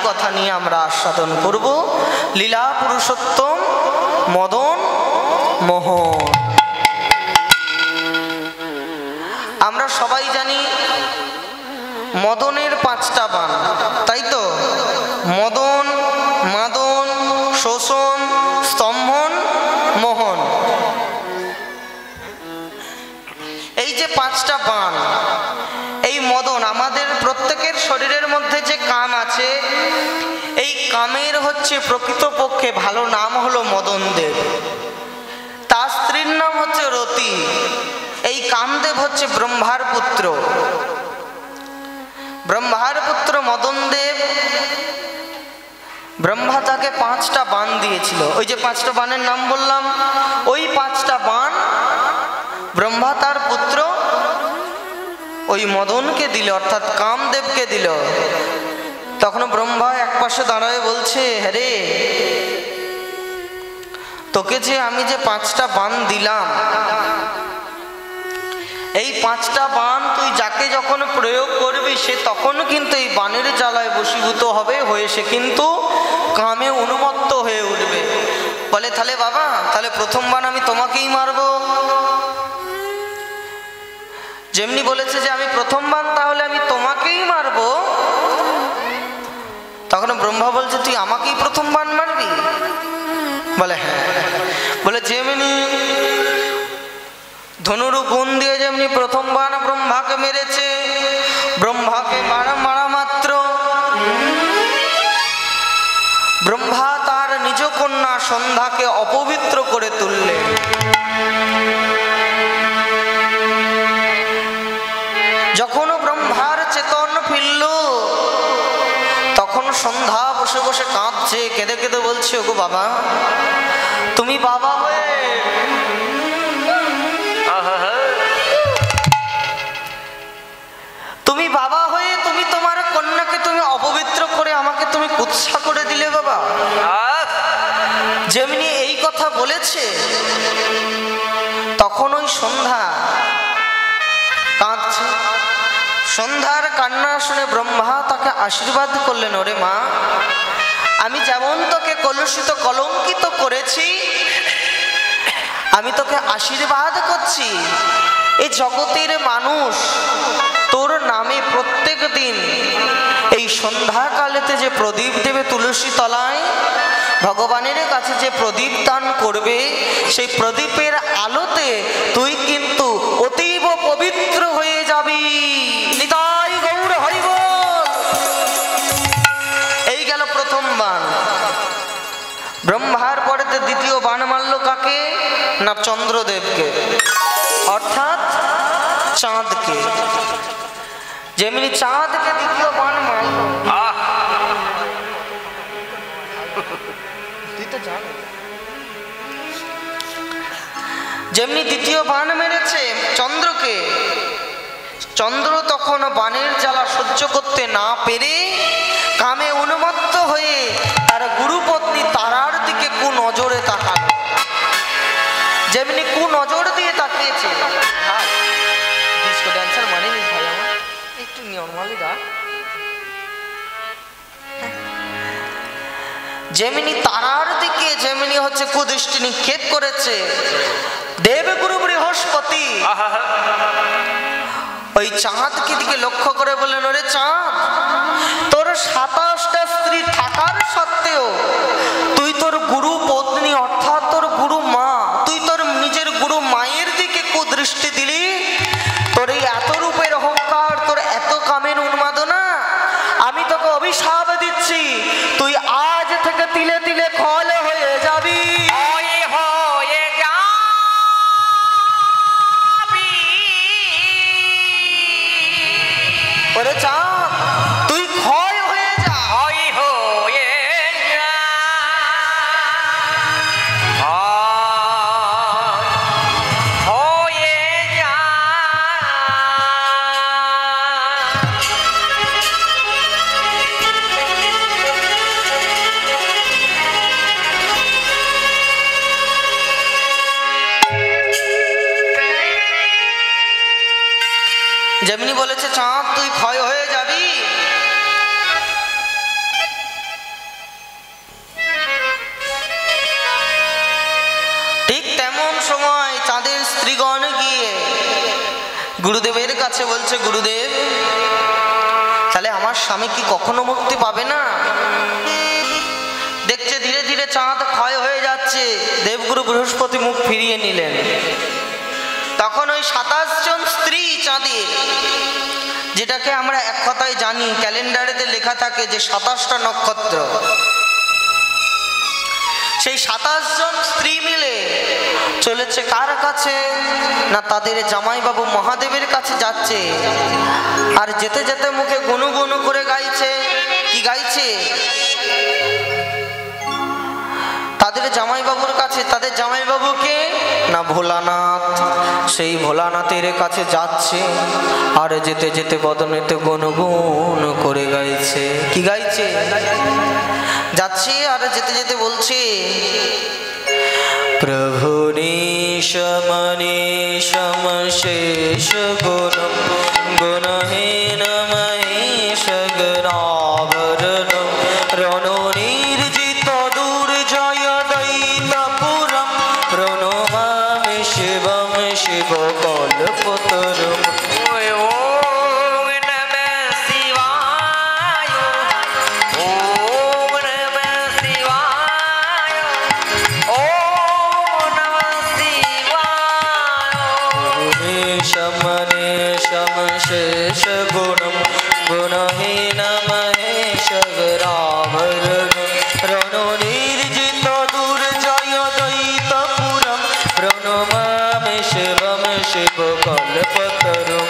কথা নিয়ে আমরা আস্বাদন করব। লীলা পুরুষোত্তম মদন মোহন। আমরা সবাই জানি মদনের 5টা বাণ, তাই তো? মদন, মাদন, শোষণ, স্তম্ভন, মোহন। এই যে 5টা বাণ, এই মদন, আমাদের প্রত্যেকের শরীরের মধ্যে যে কাম আছে, এই কামের হচ্ছে প্রকৃতপক্ষে ভালো নাম হলো মদনদেব। তার স্ত্রীর নাম হচ্ছে রতি। এই কামদেব হচ্ছে ব্রহ্মার পুত্র। ব্রহ্মার পুত্র মদনদেব, ব্রহ্মা তাকে 5টা বাণ দিয়েছিল। ওই যে 5টা বাণের নাম বললাম, ওই 5টা বাণ ব্রহ্মা তার পুত্র ওই মদনকে দিল, অর্থাৎ কামদেবকে দিল। তখন ব্রহ্মা একপাশে দাঁড়ায় বলছে, হ্যারে, তোকে যে আমি যে 5টা বাণ দিলাম, এই 5টা বাণ তুই যাকে যখন প্রয়োগ করবি, সে তখন কিন্তু এই বাণের জ্বালায় বশীভূত হবে, হয়ে সে কিন্তু কামে উন্মত্ত হয়ে উঠবে। বলে, তাহলে বাবা, তাহলে প্রথম বাণ আমি তোমাকেই মারবো। যেমনি বলেছে যে আমি প্রথম বাণ তাহলে আমি তোমাকেই মারবো, তখন ব্রহ্মা বলছে, তুই আমাকেই প্রথম বাণ মারবি? বলে হ্যাঁ। বলে, যেমনি ধনুর গুণ দিয়ে যেমনি প্রথম বাণ ব্রহ্মাকে মেরেছে, ব্রহ্মাকে মারা মাত্র ব্রহ্মা তার নিজ কন্যা সন্ধ্যাকে অপবিত্র করে তুললেন। যখন ব্রহ্মার চেতন ফিরল, তখন সন্ধ্যা বসে বসে কাঁদছে, কেঁদে কেঁদে বলছে, ওগো বাবা, তুমি বাবা হয়ে, তুমি বাবা হয়ে তুমি তোমার কন্যাকে তুমি অপবিত্র করে আমাকে তুমি কুৎসা করে দিলে বাবা। যেমনি এই কথা বলেছে, তখন ওই সন্ধ্যা কাঁদছে। সন্ধ্যার কান্না শুনে ব্রহ্মা তাকে আশীর্বাদ করলেন, ওরে মা, আমি যেমন তোকে কলুষিত কলঙ্কিত করেছি, আমি তোকে আশীর্বাদ করছি, এই জগতের মানুষ তোর নামে প্রত্যেক দিন এই সন্ধ্যাকালেতে যে প্রদীপ দেবে তুলসী তলায়, ভগবানের কাছে যে প্রদীপ দান করবে, সেই প্রদীপের আলোতে তুই কিন্তু অতীব পবিত্র হয়ে যাবি। নিতাই গৌর হরি বল। এই গেল প্রথম বাণ। ব্রহ্মার পরেতে দ্বিতীয় বাণ মারল কাকে? না, চন্দ্রদেবকে, অর্থাৎ চাঁদকে। যেমনি চাঁদকে দ্বিতীয় বাণ মারল, যেমনি দ্বিতীয় বাণ মেরেছে চন্দ্রকে, চন্দ্র তখন বাণের জ্বালা সহ্য করতে না পেরে কামে উন্মত্ত হয়ে তার গুরুপত্নী তারার দিকে কুনজরে তাকালো। যেমনি কুনজর দিয়ে তাকিয়েছে, ডিস্কো ড্যান্সার মানে নি ভাই, আমার একটু নরমালি গা। যেমনি তারার দিকে যেমনি হচ্ছে কুদৃষ্টি নিক্ষেপ করেছে দেবগুরু বৃহস্পতি, ওই চাঁদকে দিকে লক্ষ্য করে বললেন, ওরে চাঁদ, তোর 27টা স্ত্রী থাকার সত্ত্বেও তুই তোর গুরু পত্নী অর্থাৎ তোর গুরু মা, তুই তোর নিজের গুরু মায়ের দিকে কুদৃষ্টি দিলি। তোর এই এত রূপের অহংকার, তোর এত কামের উন্মাদনা, আমি তোকে অভিশাপ দিচ্ছি, তুই আজ থেকে তিলে তিলে খল হয়ে যাবি। ওরে চাঁদ, তুই ক্ষয় হয়ে যা। যেমনি বলেছে চাঁদ তুই ক্ষয় হয়ে যাবি, স্ত্রীগণ গিয়ে গুরুদেবের কাছে বলছে, গুরুদেব তাহলে আমার স্বামী কি কখনো মুক্তি পাবে না? দেখছে ধীরে ধীরে চাঁদ ক্ষয় হয়ে যাচ্ছে, দেবগুরু বৃহস্পতি মুখ ফিরিয়ে নিলেন। তখন ওই 27 জন স্ত্রী চাঁদের, যেটাকে আমরা এক কথায় জানি ক্যালেন্ডারেতে লেখা থাকে যে 27টা নক্ষত্র, সেই 27 জন স্ত্রী মিলে চলেছে কার কাছে না তাদের জামাইবাবু মহাদেবের কাছে যাচ্ছে। আর যেতে যেতে মুখে গুনগুন করে গাইছে। কি গাইছে? তাদের জামাইবাবুর কাছে, তাদের জামাইবাবুকে না ভোলানাথ, সেই ভোলানাথের কাছে যাচ্ছে। আর যেতে যেতে বদনেতে গুনগুন করে গাইছে। কি গাইছে? যাচ্ছে আর যেতে যেতে বলছে, প্রভু নিশম নিশম শেষ গুণম গুণহীন মহেশ গণাভরণম রণো নির্জিত দুর্জয় দৈতপুরম প্রণমামি শিবম শিব কল্পতরুম। शेष गुणम गुणहीन महेश रावरण रणो निर्जित दुर्जय दैतपुरम प्रणमामि शिवम शिव कल्पतरुम।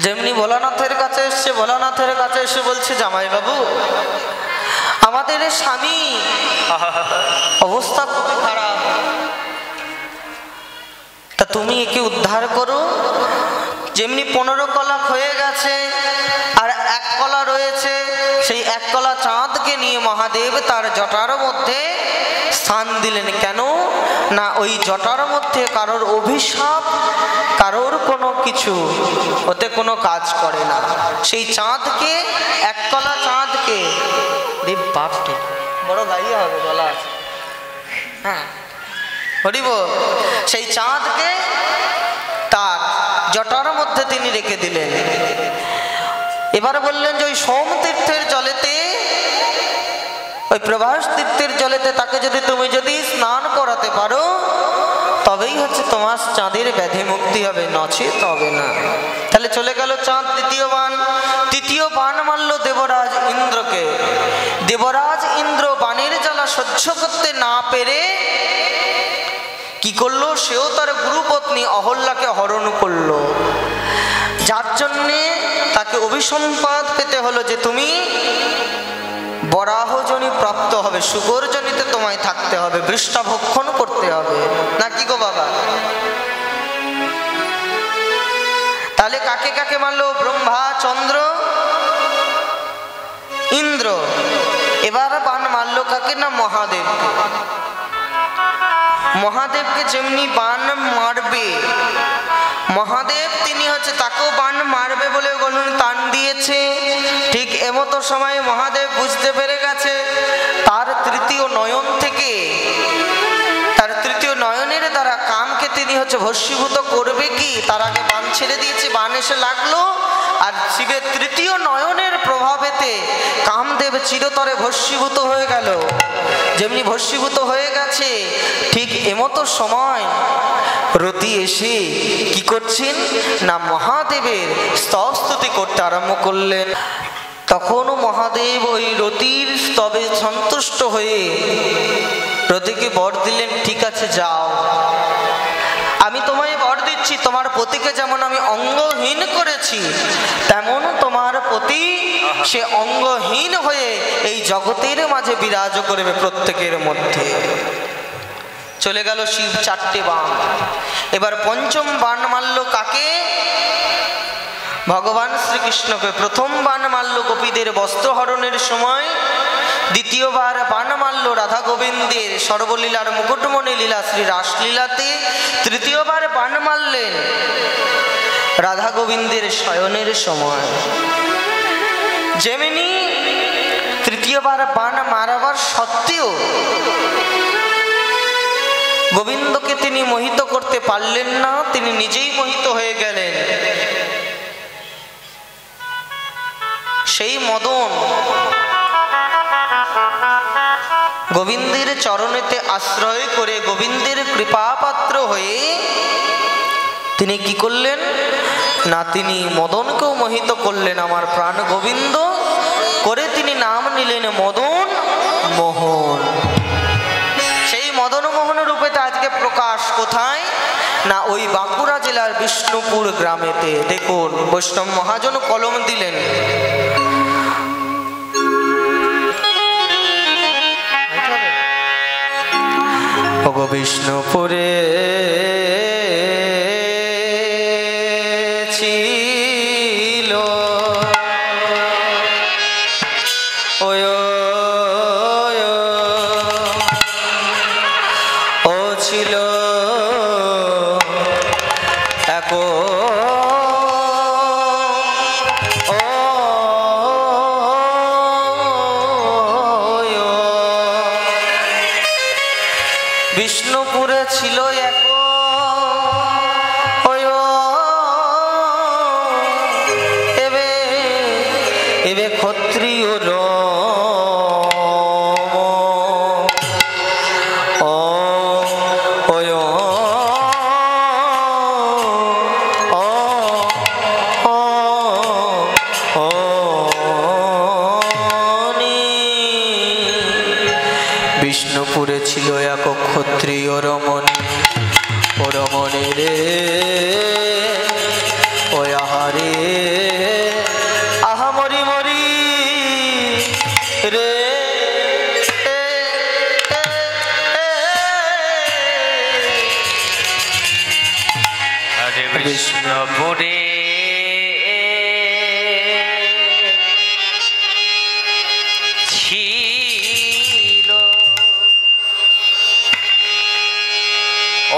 যেমনি ভোলানাথের কাছে এসছে, ভোলানাথের কাছে এসে বলছে, জামাই বাবু আমাদের স্বামী অবস্থা খুবই খারাপ, তা তুমি একে উদ্ধার করো। যেমনি 15 কলা হয়ে গেছে আর 1 কলা রয়েছে, সেই 1 কলা চাঁদকে নিয়ে মহাদেব তার জটার মধ্যে স্থান দিলেন। কেন না ওই জটার মধ্যে কারোর অভিশাপ, কারোর কোনো কিছু ওতে কোনো কাজ করে না। সেই চাঁদকে, 1 কলা চাঁদকে, দেব বাপটি বড় গাইয়া হবে বলা আছে, হ্যাঁ হরিব, সেই চাঁদকে তার জটার মধ্যে তিনি রেখে দিলেন। এবার বললেন যে ওই সোম তীর্থের জলেতে, ওই প্রভাস তীর্থের জলেতে তাকে তুমি স্নান করাতে পারো, তবেই হচ্ছে তোমার চাঁদের ব্যাধি মুক্তি হবে, নচেত হবে না। তাহলে চলে গেল চাঁদ দ্বিতীয় বাণ। তৃতীয় বাণ মারল দেবরাজ ইন্দ্রকে। দেবরাজ ইন্দ্র বাণের জ্বালা সহ্য করতে না পেরে কি করলো, সেও তার গুরুপত্নী অহল্যাকে হরণ করলো, যার জন্যে তাকে অভিসম্পাদ পেতে হলো যে তুমি বরাহজনী প্রাপ্ত হবে, সুগরজনীতে তোমায় থাকতে হবে, বৃষ্ঠাভক্ষণ করতে হবে, নাকি গো বাবা? তাহলে কাকে কাকে মারলো? ব্রহ্মা, চন্দ্র, ইন্দ্র। এবার বাণ মারলো কাকে না মহাদেবকে। মহাদেবকে যেমনি বাণ মারবে, মহাদেব তিনি হচ্ছে তাকেও বাণ মারবে বলে টান দিয়েছে। ঠিক এমতো সময় মহাদেব বুঝতে পেরে গেছে তার তৃতীয় নয়ন থেকে, তার তৃতীয় নয়নের দ্বারা কামকে তিনি হচ্ছে ভস্মীভূত করবে কি, তার আগে বাণ ছেড়ে দিয়েছে, বাণ এসে লাগলো। আর শিবের তৃতীয় নয়নের প্রভাবেতে কামদেব চিরতরে ভস্মীভূত হয়ে গেল। যেমনি ভস্মীভূত হয়ে গেছে, ঠিক এমতো সময় রতি এসে কি করছেন না মহাদেবের স্তবস্তুতি করতে আরম্ভ করলেন। তখনও মহাদেব ওই রতির স্তবে সন্তুষ্ট হয়ে রতিকে বর দিলেন, ঠিক আছে যাও, আমি তোমায় বর দিচ্ছি, তোমার পতিকে যেমন আমি অঙ্গহীন করেছি, তেমন তোমার পতি সে অঙ্গহীন হয়ে এই জগতের মাঝে বিরাজ করবে প্রত্যেকের মধ্যে। চলে গেল শিব 4টে বাণ। এবার পঞ্চম বাণ মারল কাকে? ভগবান শ্রীকৃষ্ণকে। প্রথম বাণ মারল গোপীদের বস্ত্রহরণের সময়, দ্বিতীয়বার বাণ মারল রাধা গোবিন্দের সর্বলীলার মুকুটমণি লীলা শ্রী রাসলীলাতে, তৃতীয়বার বাণ মারলেন রাধা গোবিন্দের শয়নের সময়। যেমনি তৃতীয়বার বাণ মারাবার সত্ত্বেও গোবিন্দকে তিনি মোহিত করতে পারলেন না, তিনি নিজেই মোহিত হয়ে গেলেন। সেই মদন গোবিন্দের চরণেতে আশ্রয় করে গোবিন্দের কৃপাপাত্র হয়ে তিনি কি করলেন না, তিনি মদনকেও মোহিত করলেন। আমার প্রাণ গোবিন্দ করে তিনি নাম নিলেন মদন মোহন। সেই মদন মোহন রূপেতে আজকে প্রকাশ কোথায় না, ওই বাঁকুড়া জেলার বিষ্ণুপুর গ্রামেতে। দেখুন বৈষ্ণব মহাজন কলম দিলেন, বিষ্ণুপুরে ছিল ও ছিল এক বিষ্ণুপুরে ছিল এক এবে এবে ক্ষত্রিয় বিষ্ণুপুরে ছিল এক ক্ষত্রিয় রমণী, ও রমণী রে ও আহারে আহা মরি মরি রে বিষ্ণুপুরে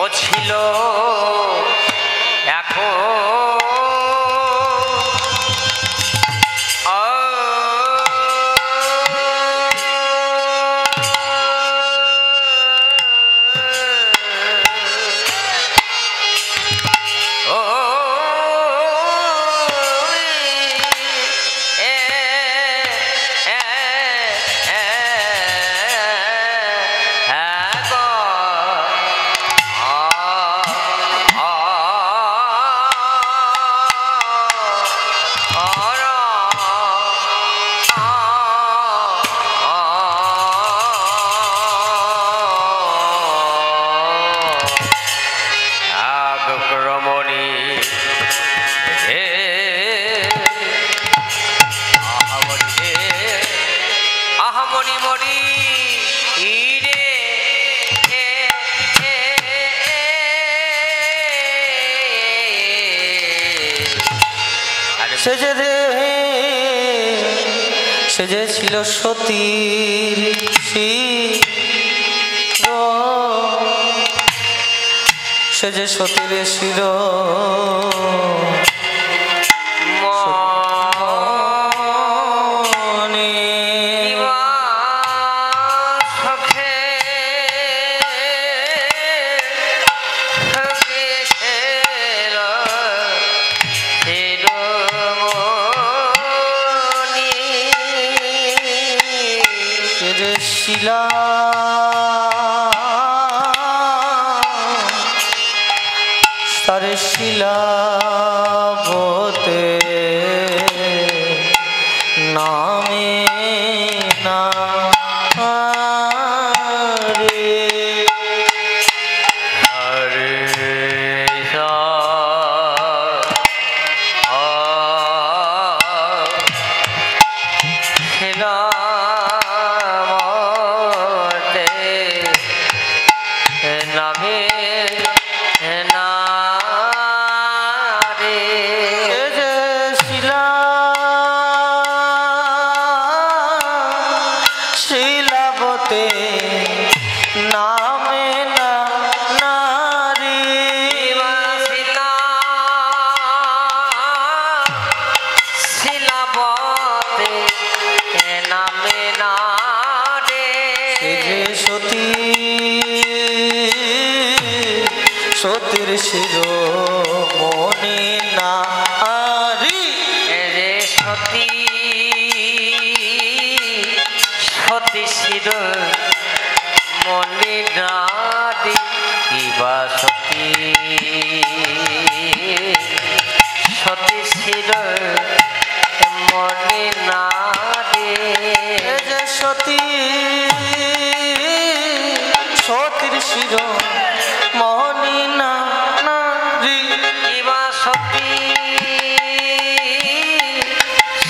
ও ছিল এখন সে যে ছিল সতীর সে যে সতীর শির শিলা তারে শিলা বতে নামে না রে হরে নামে না শিলাবতে নামে না নারী শিলাবতে নামে না রে যে সতী সতীর শিরোমণি নারী রে সতী সতী শিরোমণি নারী কিবা সতী সতী শিরোমণি নারী যে সতী সতীর শিরোমণি নারী কিবা সতী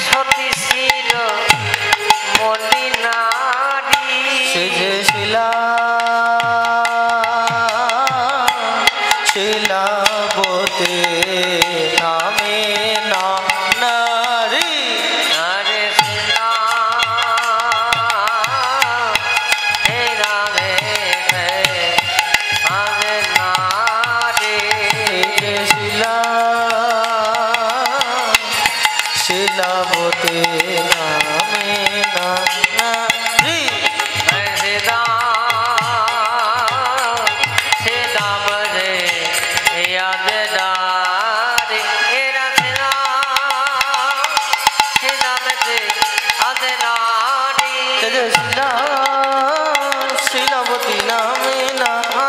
সতী শিরোমণি নারী সে যে শিলাবতে নামে না নারী আরে শিলা হে রামে হে আরে নারী যে শিলাবতে নামে না নারী শিলাবতী নামে নারী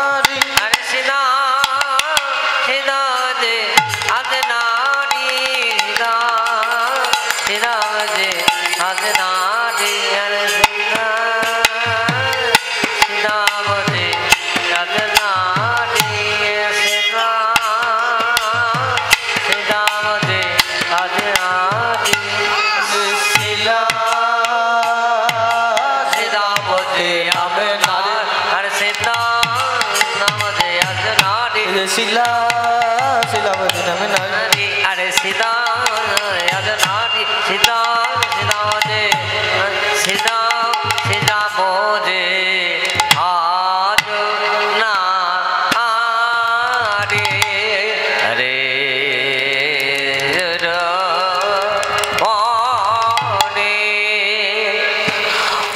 শিলাবতী নামে নারী আরে সীতা নারী সীতা সীতা যে সীতা সীতা বোঝে আজ না রে রে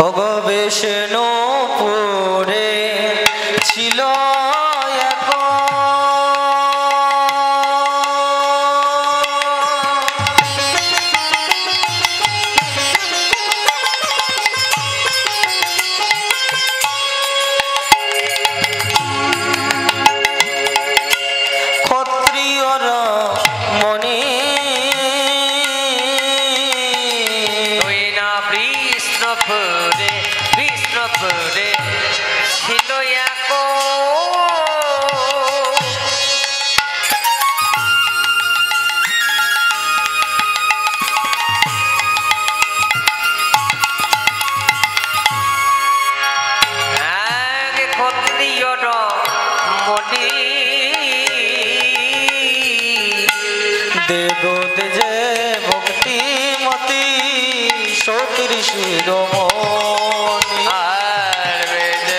ওগো বিষ্ণুপুরে ছিল ক্ষত্রিয়র মনে বিষ্ণুপুরে ছিল এক ক্ষত্রিয়র মনি দেবদ যে ভক্তিমতী সতীর শিরোমণি আর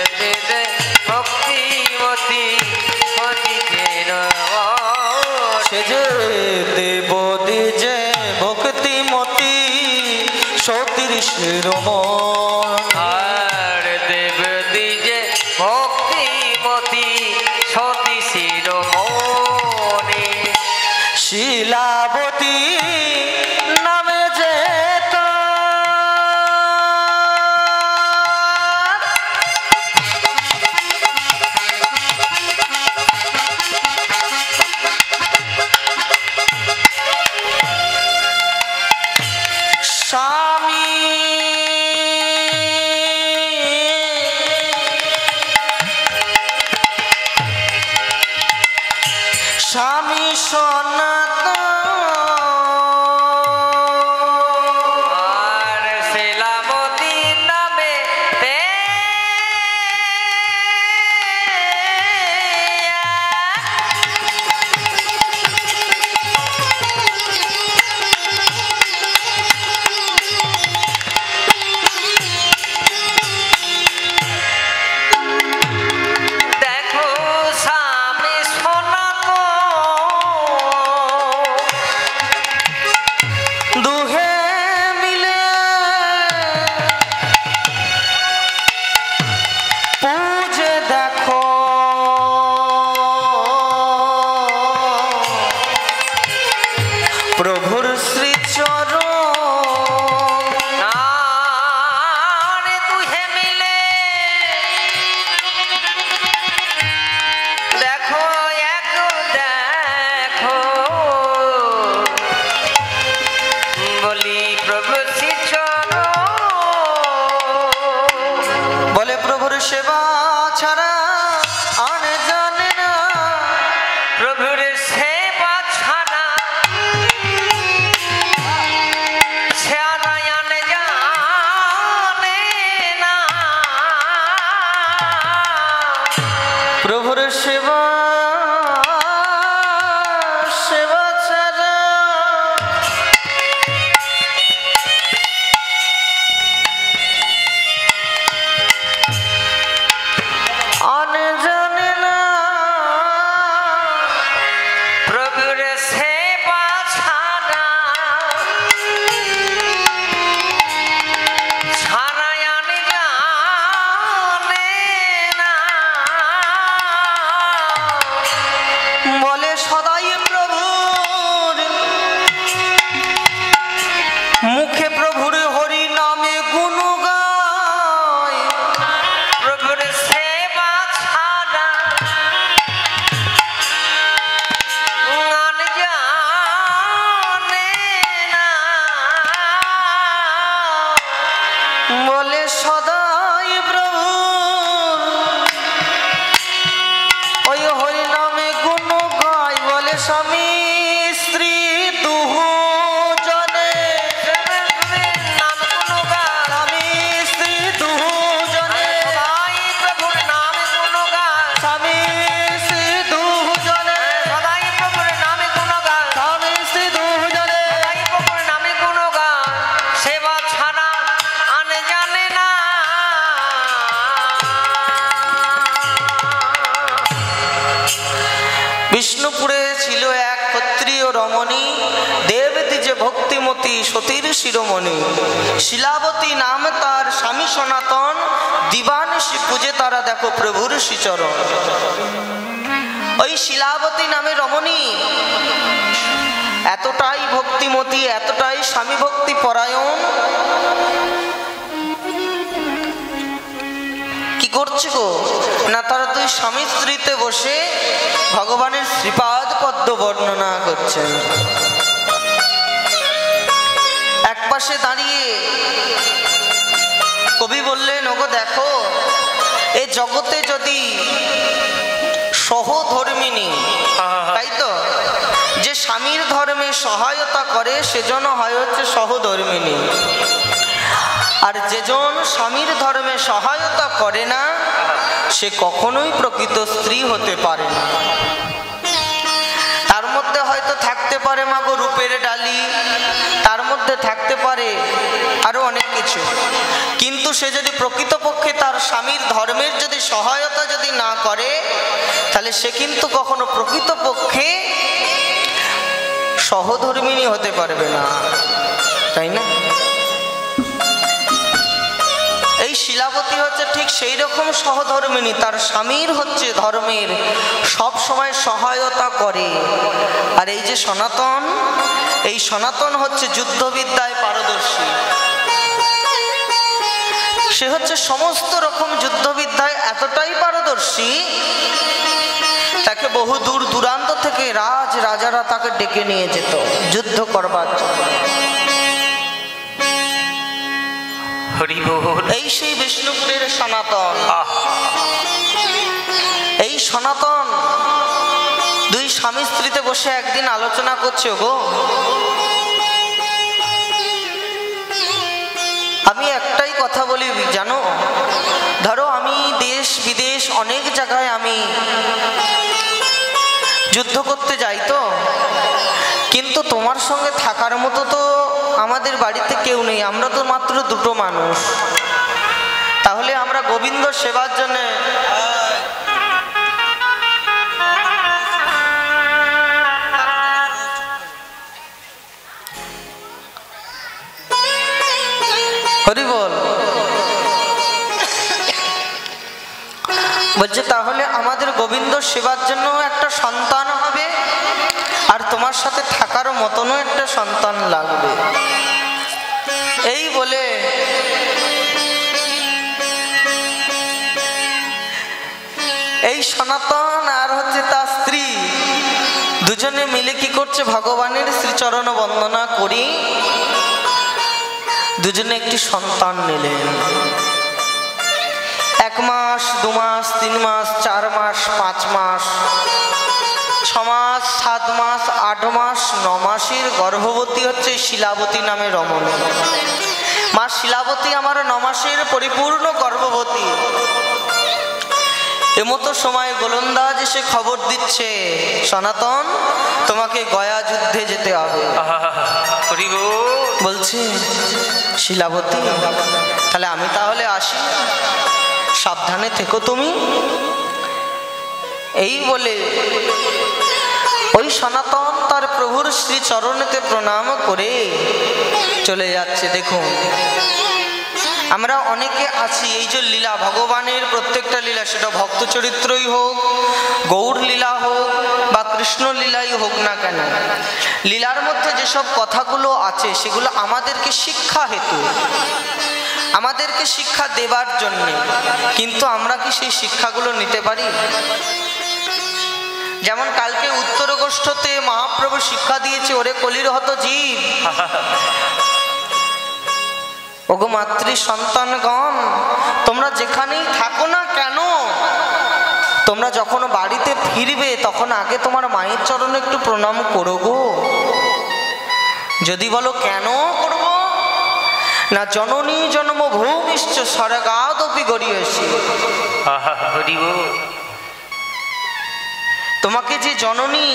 বেদে ভক্তিমতী সে যে দেবদী যে ভক্তিমতী সতীর শিরোমণি আর দেব দিজে ভক্তিমতী সতী শিরোমণি শিলাবতী নামে যে স্বামী স্বামী সনাতন আর শিলাবতী নামে তে সেবা ছাড়া আনে জানে না, প্রভুর সেবা ছাড়া ছাড়ায়ান জানে না, প্রভুর সেবা সেবা ছাড়া আনে জানে না, প্রভুর সেবা ছাড়া ছাড়ায়ান জানে না, বলে সদাই প্রভুর মুখে প্রভুর হরি নামে গুণ গায়, প্রভুর সেবা ছাড়া গান জানে না, বলে সদাই প্রভু ওই হরি নামে গুণ গায়, বলে স্বামী স্ত্রী দুজনে, নাম গুণগান স্বামী স্ত্রী দুজনে, সদাই প্রভুর নাম গুণগান, স্বামী স্ত্রী দুজনে, সদাই প্রভুর নামে গুণগান, স্বামী স্ত্রী দুজনে, সদাই প্রভুর নামে গুণগান, সেবা ছাড়া আনে জানে না। বিষ্ণুপুরে ছিল এক ক্ষত্রিয় রমণী, দেবতী যে ভক্তিমতী সতীর শিরোমণি, শিলাবতী নাম তার, স্বামী সনাতন, দিবানিশি পূজে তারা দেখো প্রভুর শ্রীচরণ। ওই শিলাবতী নামে রমণী এতটাই ভক্তিমতী, এতটাই স্বামী ভক্তি পরায়ণ, কি করছে গো না, তারা দুই স্বামী স্ত্রীতে বসে ভগবানের শ্রীপাদ পদ্ম বর্ণনা করছেন। এক পাশে দাঁড়িয়ে কবি বললেন, ওগো দেখো এ জগতে যদি সহধর্মিনী, তাই তো, যে স্বামীর ধর্মে সহায়তা করে সেজন্য হয় হচ্ছে সহধর্মিনী, আর যেজন স্বামীর ধর্মে সহায়তা করে না সে কখনোই প্রকৃত স্ত্রী হতে পারে না। তার মধ্যে হয়তো থাকতে পারে মাগো রূপের ডালি, তার মধ্যে থাকতে পারে আরো অনেক কিছু, কিন্তু সে যদি প্রকৃতপক্ষে তার স্বামীর ধর্মের যদি সহায়তা যদি না করে, তাহলে সে কিন্তু কখনো প্রকৃতপক্ষে সহধর্মিনী হতে পারবে না, তাই না? এই শিলাবতী হচ্ছে ঠিক সেই রকম সহধর্মিনী, তার স্বামীর হচ্ছে ধর্মের সব সময় সহায়তা করে। আর এই যে সনাতন, এই সনাতন হচ্ছে যুদ্ধবিদ্যায় পারদর্শী, সে হচ্ছে সমস্ত রকম যুদ্ধবিদ্যায় এতটাই পারদর্শী, তাকে বহু দূর দূরান্ত থেকে রাজারা তাকে ডেকে নিয়ে যেত যুদ্ধ করবার জন্য। হরি বল। এই সেই বিষ্ণুপুরের সনাতন। এই সনাতন দুই স্বামী স্ত্রীতে বসে একদিন আলোচনা করছে, গো আমি একটাই কথা বলি জানো, ধরো আমি দেশ বিদেশ অনেক জায়গায় আমি যুদ্ধ করতে যাই, তো কিন্তু তোমার সঙ্গে থাকার মতো তো আমাদের বাড়িতে কেউ নেই, আমরা তো মাত্র দুটো মানুষ, তাহলে আমরা গোবিন্দ সেবার জন্য হরি বল বলছে, তাহলে আমাদের গোবিন্দ সেবার জন্য একটা সন্তান হবে, আর তোমার সাথে থাকার মতনও একটা সন্তান লাগবে। এই বলে এই সনাতন আর হচ্ছে তার স্ত্রী দুজনে মিলে কি করছে, ভগবানের শ্রীচরণ বন্দনা করি দুজনে একটি সন্তান নিলেন। 1 মাস 3 মাস 4 মাস 5 মাস 6 মাস 7 মাস 8 মাস 9 মাসের গর্ভবতী হচ্ছে শিলাবতী নামে রমণী। মা শিলাবতী আমার 9 মাসের পরিপূর্ণ গর্ভবতী। এমতো সময় গোলন্দাজ এসে খবর দিচ্ছে, সনাতন তোমাকে গয়া যুদ্ধে যেতে হবে। বলছে শিলাবতী তাহলে আমি তাহলে আসি, সাবধানে থেকো তুমি। এই বলে ওই সনাতন তার প্রভুর শ্রী চরণেতে প্রণাম করে চলে যাচ্ছে। দেখুন আমরা অনেকে আছি, এই যে লীলা ভগবানের প্রত্যেকটা লীলা, সেটা ভক্ত চরিত্রই হোক, গৌর লীলা হোক বা কৃষ্ণ লীলাই হোক না কেন, লীলার মধ্যে যেসব কথাগুলো আছে সেগুলো আমাদেরকে শিক্ষা হেতু, আমাদেরকে শিক্ষা দেবার জন্যে। কিন্তু আমরা কি সেই শিক্ষাগুলো নিতে পারি? যেমন কালকে উত্তর গোষ্ঠতে মহাপ্রভু শিক্ষা দিয়েছে, ওরে কলির হত জীব, ওগো মাতৃ সন্তানগণ, তোমরা যেখানেই থাকো না কেন, তোমরা যখন বাড়িতে ফিরবে তখন আগে তোমার মায়ের চরণে একটু প্রণাম করো গো। যদি বলো কেন করব না, জননী জন্মভূমিশ্চ স্বর্গাদপি গরীয়সী, তোমাকে যে জননী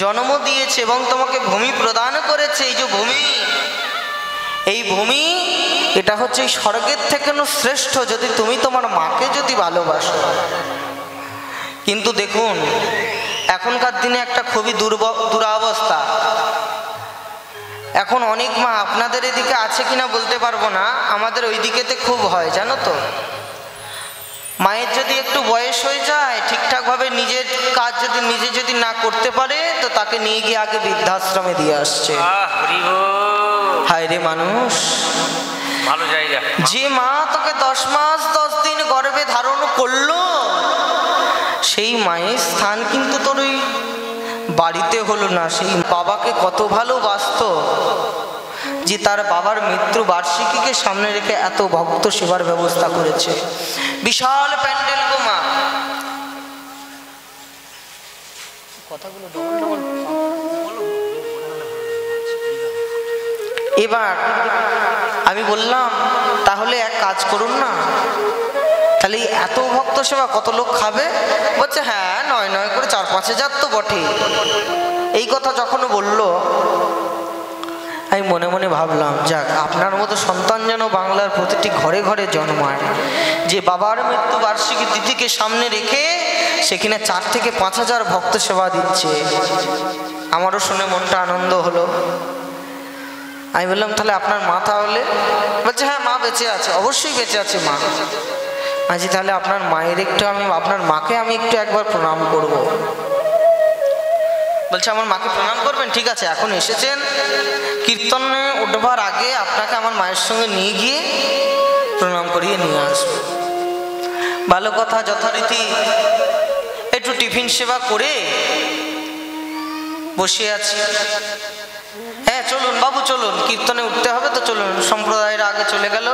জন্ম দিয়েছে এবং তোমাকে ভূমি প্রদান করেছে, এই যে ভূমি, এই ভূমি এটা হচ্ছে স্বর্গের থেকেও শ্রেষ্ঠ যদি তুমি তোমার মাকে যদি ভালোবাসো। কিন্তু দেখুন এখনকার দিনে একটা খুবই দুরাবস্থা। এখন অনেক মা, আপনাদের এদিকে আছে কিনা বলতে পারবো না, আমাদের ওই দিকেতে খুব হয় জানো তো। মায়ের যদি একটু বয়স হয়ে যায়, ঠিকঠাকভাবে নিজের কাজ যদি নিজে যদি না করতে পারে, তো তাকে নিয়ে গিয়ে আগে বৃদ্ধাশ্রমে দিয়ে আসছে। হায় রে মানুষ, ভালো জায়গা। যে মা তোকে 10 মাস 10 দিন গর্ভে ধারণ করলো, সেই মায়ের স্থান কিন্তু তোর ওই বাড়িতে হলো না। সেই বাবাকে কত ভালোবাসতো যে তার বাবার মৃত্যু বার্ষিকীকে সামনে রেখে এত ভক্ত সেবার ব্যবস্থা করেছে। বিশাল প্যান্ডেল গো মা। কথাগুলো এবার আমি বললাম তাহলে এক কাজ করুন না, তাহলে এত ভক্ত সেবা কত লোক খাবে? বলছে হ্যাঁ 9 করে 4-5 হাজার তো বটে। এই কথা যখন বললো আমি মনে মনে ভাবলাম, যাক আপনার মতো সন্তান যেন বাংলার প্রতিটি ঘরে ঘরে জন্মায়, যে বাবার মৃত্যু বার্ষিকী তিথিকে সামনে রেখে সেখানে 4 থেকে 5 হাজার ভক্ত সেবা দিচ্ছে। আমারও শুনে মনটা আনন্দ হলো। আমি বললাম তাহলে আপনার মা তাহলে? বলছে হ্যাঁ মা বেঁচে আছে, অবশ্যই বেঁচে আছে মা। আজ তাহলে আপনার মায়ের একটু আপনার মাকে আমি একটু একবার প্রণাম করব। বলছে আমার মাকে প্রণাম করবেন? ঠিক আছে, এখন এসেছেন, কীর্তনে উঠবার আগে আপনাকে আমার মায়ের সঙ্গে নিয়ে গিয়ে প্রণাম করিয়ে নিয়ে আসবো। ভালো কথা, যথারীতি একটু টিফিন সেবা করে বসে আছি। হ্যাঁ চলুন বাবু চলুন, কীর্তনে উঠতে হবে তো চলুন। সম্প্রদায়ের আগে চলে গেল,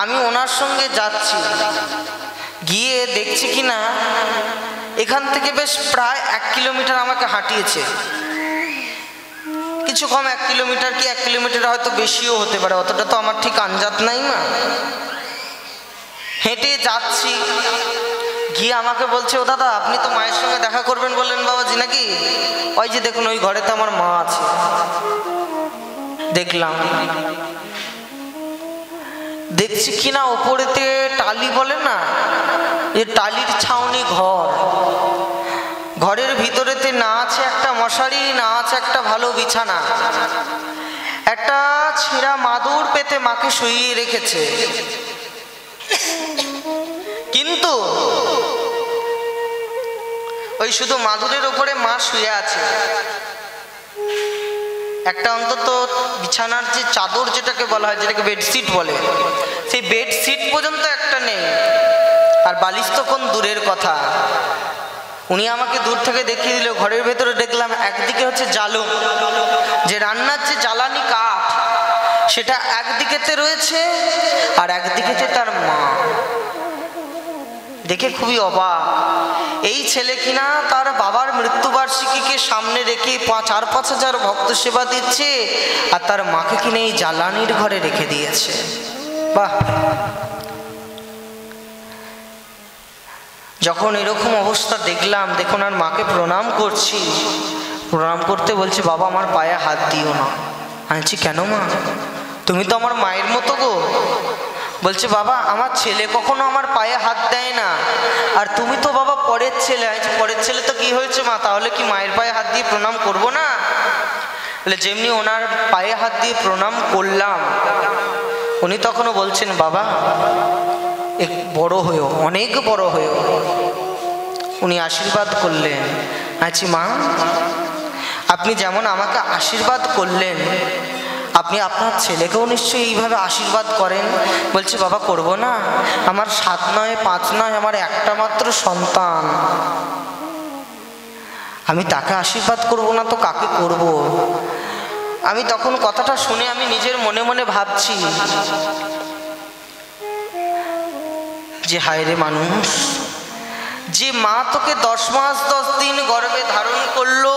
আমি ওনার সঙ্গে যাচ্ছি। গিয়ে দেখছি কি না এখান থেকে বেশ প্রায় 1 কিলোমিটার আমাকে হাঁটিয়েছে, কিছু কম 1 কিলোমিটার কি 1 কিলোমিটার হয়তো বেশিও হতে পারে, অতটা তো আমার ঠিক আন্দাজ নাই মা। হেঁটে যাচ্ছি, গিয়ে আমাকে বলছে ও দাদা আপনি তো মায়ের সঙ্গে দেখা করবেন বললেন বাবাজি নাকি? ওই যে দেখুন ওই ঘরেতে আমার মা আছে। দেখলাম, দেখছি কিনা ওপরেতে টালি বলে না, যে টালির ছাউনি ঘর, ঘরের ভিতরেতে না আছে একটা মশারি, না আছে একটা ভালো বিছানা, একটা ছেঁড়া মাদুর পেতে মাকে শুইয়ে রেখেছে। কিন্তু ওই শুধু মাদুরের উপরে মা শুয়ে আছে, একটা অন্তত বিছানার যে চাদর যেটাকে বলা হয়, যেটাকে বেডশিট বলে, সেই বেডশিট পর্যন্ত একটা নেই। আর বালিশ তো কোন দূরের কথা। উনি আমাকে দূর থেকে দেখিয়ে দিল, ঘরের ভেতরে দেখলাম একদিকে হচ্ছে জালুম, যে রান্নার যে জ্বালানি কাঠ সেটা একদিকেতে রয়েছে, আর একদিকেতে তার মা। দেখে খুবই অবাক। এই ছেলে কিনা তার বাবার মৃত্যুবার্ষিকীকে সামনে রেখে 4-5 হাজার ভক্ত সেবা দিচ্ছে, আর তার মাকে কিনে এই জ্বালানির ঘরে রেখে দিয়েছে। বাহ! যখন এরকম অবস্থা দেখলাম, দেখুন আর মাকে প্রণাম করছি, প্রণাম করতে বলছে বাবা আমার পায়ে হাত দিও না। আনছি কেন মা, তুমি তো আমার মায়ের মতো গো। বলছে বাবা আমার ছেলে কখনো আমার পায়ে হাত দেয় না, আর তুমি তো বাবা পরের ছেলে। পরের ছেলে তো কি হয়েছে মা, তাহলে কি মায়ের পায়ে হাত দিয়ে প্রণাম করব না? বলে যেমনি ওনার পায়ে হাত দিয়ে প্রণাম করলাম, উনি তখনও বলছেন বাবা এক বড় হয়েও, অনেক বড় হয়েও। উনি আশীর্বাদ করলেন। আছি মা, আপনি যেমন আমাকে আশীর্বাদ করলেন, আপনি আপনার ছেলেকেও নিশ্চয়ই এইভাবে আশীর্বাদ করেন। বলছে বাবা করব না, আমার 7 নয় 5 নয়, আমার একটা মাত্র সন্তান, আমি তাকে আশীর্বাদ করব না তো কাকে করব? আমি তখন কথাটা শুনে আমি নিজের মনে মনে ভাবছি যে হায় রে মানুষ, যে মা তোকে 10 মাস 10 দিন গর্ভে ধারণ করলো,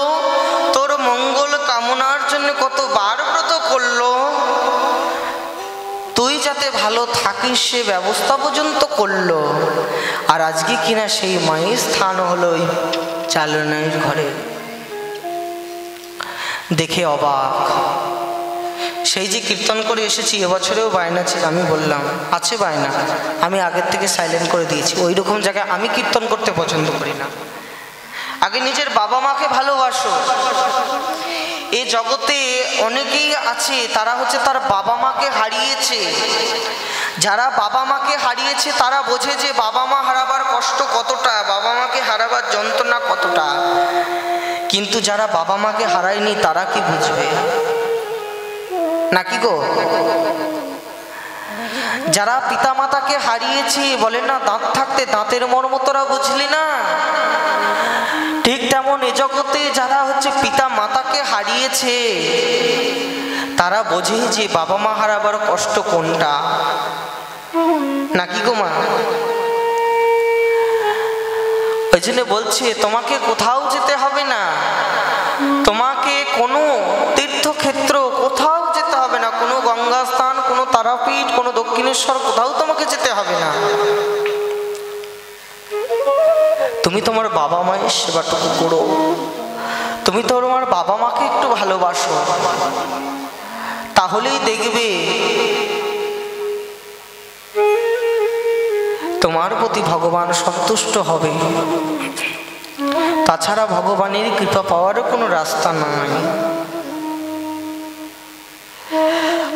তোর মঙ্গল কামনার জন্য কতবার ব্রত করলো, তুই যাতে ভালো থাকিস সে ব্যবস্থা পর্যন্ত করলো, আর আজকে কিনা সেই মায়ের স্থান হলো ওই চালনার ঘরে। দেখে অবাক। সেই যে কীর্তন করে এসেছি, এবছরেও বায়না ছিল, আমি বললাম আছে বায়না, আমি আগের থেকে সাইলেন্ট করে দিয়েছি। ওই রকম জায়গায় আমি কীর্তন করতে পছন্দ করি না। আগে নিজের বাবা মাকে ভালোবাসো। এ জগতে অনেকেই আছে তারা হচ্ছে তার বাবা মাকে হারিয়েছে। যারা বাবা মাকে হারিয়েছে তারা বোঝে যে বাবা মা হারাবার কষ্ট কতটা, বাবা মাকে হারাবার যন্ত্রণা কতটা। কিন্তু যারা বাবা মাকে হারায়নি তারা কি বুঝবে নাকি গো? যারা পিতা মাতাকে হারিয়েছে, বলে না দাঁত থাকতে দাঁতের মর্ম তোরা বুঝলি না, ঠিক তেমন এ জগতে যারা হচ্ছে পিতা মাতাকে হারিয়েছে তারা বোঝে যে বাবা মা হারাবার কষ্ট কোনটা, নাকি গো মা? ওই জন্য বলছে তোমাকে কোথাও যেতে হবে না, তোমাকে কোনো তীর্থক্ষেত্র কোথাও যেতে হবে না, কোনো গঙ্গা স্থান, কোনো তারাপীঠ, কোনো দক্ষিণেশ্বর, কোথাও তোমাকে যেতে হবে না। তুমি তোমার বাবা মায়ের সেবাটুকু করো, তুমি তোমার বাবা মাকে একটু ভালোবাসো, তাহলেই দেখবে তোমার প্রতি ভগবান সন্তুষ্ট হবে। তাছাড়া ভগবানের কৃপা পাওয়ারও কোনো রাস্তা নাই।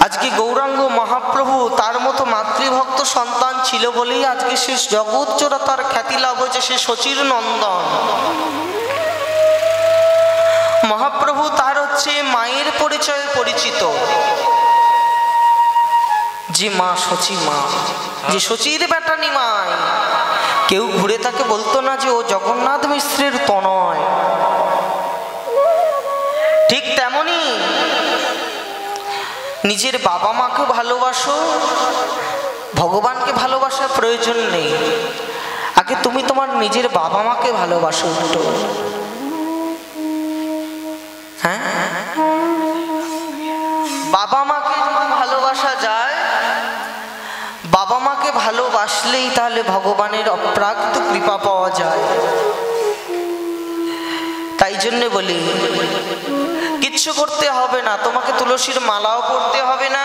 আজকে গৌরাঙ্গ মহাপ্রভু তার মতো মাতৃভক্ত সন্তান ছিল বলেই আজকে সে জগৎ জোড়া তার খ্যাতি লাভ হয়েছে, সে শচীর নন্দন। মহাপ্রভু তার হচ্ছে মায়ের পরিচয়ে পরিচিত, যে মা শচী মা, যে শচীর বেটা নিমাই। কেউ ঘুরে তাকে বলতো না যে ও জগন্নাথ মিশ্রের তনয়। ঠিক তেমনি নিজের বাবা মাকে ভালোবাসো, ভগবানকে ভালোবাসার প্রয়োজন নেই। আগে তুমি তোমার নিজের বাবা মাকে ভালোবাসো একটু। হ্যাঁ, বাবা মাকে যদি ভালোবাসা যায়, বাবা মাকে ভালোবাসলেই তাহলে ভগবানের অপ্রাকৃত কৃপা পাওয়া যায়। তাই জন্য বলি কিচ্ছু করতে হবে না, তোমাকে তুলসীর মালাও পড়তে হবে না,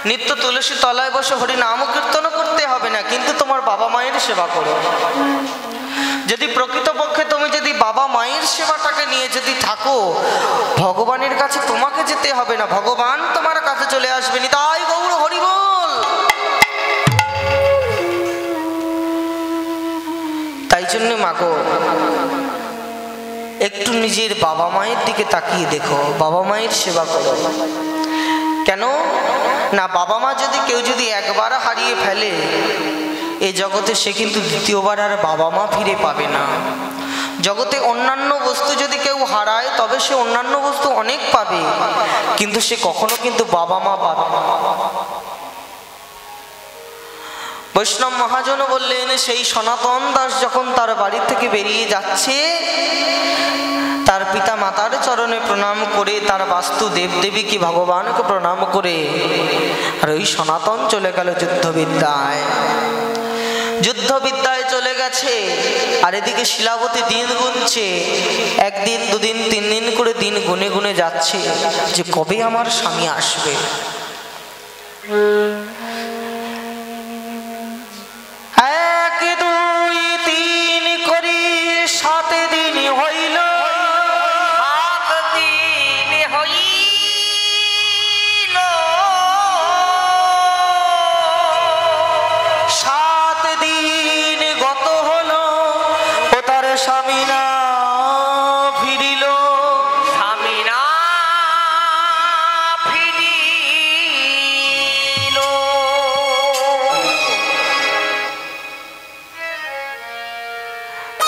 নিত্য তুলসী তলায় বসে হরি নাম কীর্তনও করতে হবে না, কিন্তু তোমার বাবা মায়ের সেবা করো। যদি প্রকৃতপক্ষে তুমি যদি বাবা মায়ের সেবাটাকে নিয়ে যদি থাকো, ভগবানের কাছে তোমাকে যেতে হবে না, ভগবান তোমার কাছে চলে আসবে। তাই গৌর হরি বল। তাই জন্য মাগো একটু নিজের বাবা মায়ের দিকে তাকিয়ে দেখো, বাবা মায়ের সেবা করো। কেন না, বাবা মা যদি কেউ যদি একবার হারিয়ে ফেলে এই জগতে, সে কিন্তু দ্বিতীয়বার আর বাবা মা ফিরে পাবে না। জগতে অন্যান্য বস্তু যদি কেউ হারায় তবে সে অন্যান্য বস্তু অনেক পাবে, কিন্তু সে কখনো কিন্তু বাবা মা পাবে না। বৈষ্ণব মহাজন বললেন, সেই সনাতন দাস যখন তার বাড়ি থেকে বেরিয়ে যাচ্ছে, তার পিতা মাতার চরণে প্রণাম করে, তার বাস্তু দেবদেবীকে ভগবানকে প্রণাম করে, আর ওই সনাতন চলে গেল যুদ্ধবিদ্যায়। যুদ্ধবিদ্যায় চলে গেছে। আর এদিকে শিলাবতী দিন গুনছে, একদিন দুদিন 3 দিন করে দিন গুনে গুনে যাচ্ছে যে কবে আমার স্বামী আসবে। 1 2 3 করি 7 দিন হইল, 7 দিন হইল, 7 দিন গত হলো, ও তার স্বামী না ফিরিল। স্বামী না ফিরিল।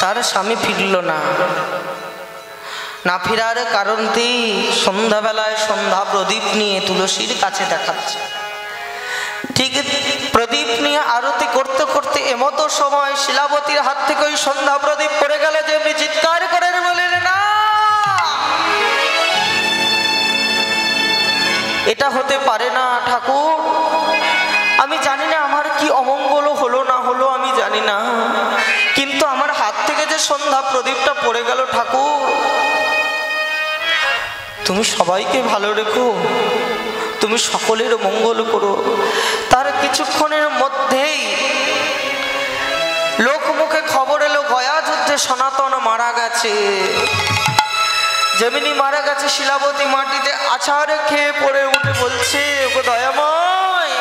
তার স্বামী ফিরল না। না ফিরার কারণটি সন্ধ্যাবেলায় সন্ধ্যা প্রদীপ নিয়ে তুলসীর কাছে দেখাচ্ছে। ঠিক প্রদীপ নিয়ে আরতি করতে করতে এমতো সময় শিলাবতীর হাত থেকে ওই সন্ধ্যা প্রদীপ পড়ে গেল, যে এমনি চিৎকার করে বললেন, না, এটা হতে পারে না ঠাকুর। আমি জানি না আমার কি অমঙ্গল হলো না হলো, আমি জানি না, কিন্তু আমার হাত থেকে যে সন্ধ্যা প্রদীপটা পড়ে গেল ঠাকুর, তুমি সবাইকে ভালো রেখো, তুমি সকলের মঙ্গল করো। তার কিছুক্ষণের মধ্যেই লোকমুখে খবর এলো, গয়া যুদ্ধে সনাতন মারা গেছে। যেমনি মারা গেছে, শিলাবতী মাটিতে আছাড় খেয়ে পড়ে উঠে বলছে, ওগো দয়াময়,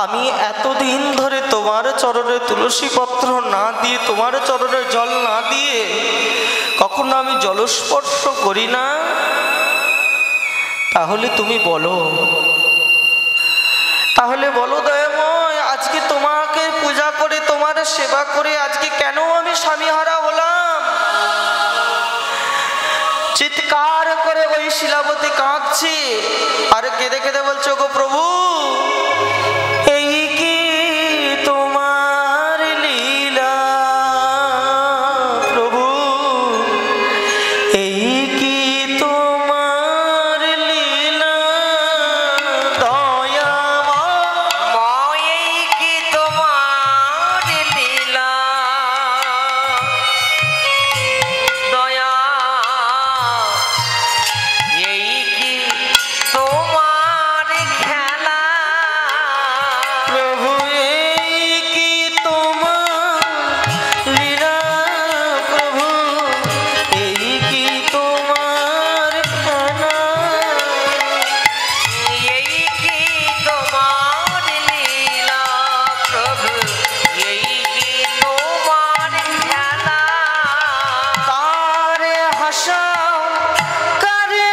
আমি এতদিন ধরে তোমার চরণে তুলসী পত্র না দিয়ে, তোমার চরণে জল না দিয়ে কখনো আমি জলস্পর্শ করি না। তাহলে তুমি বলো, তাহলে বলো দয়াময়, আজকে তোমাকে পূজা করে, তোমার সেবা করে আজকে কেন আমি স্বামীহারা হলাম? চিৎকার করে ওই শিলাবতী কাঁদছে আর কেঁদে কেঁদে বলছে, ওগো প্রভু, এই কি তোমার লীলা, প্রভু, এই কি তোমার লীলা, ময় এই কি তোমার লীলা, দয়া এই কি তোমার খেলা, প্রভু, এই কি তোমার লীলা, প্রভু, এই কি তোমার খেলা, এই কি তোমার লীলা, প্রভু এই কি তোমার খেলা, কারে হাসাও, কারে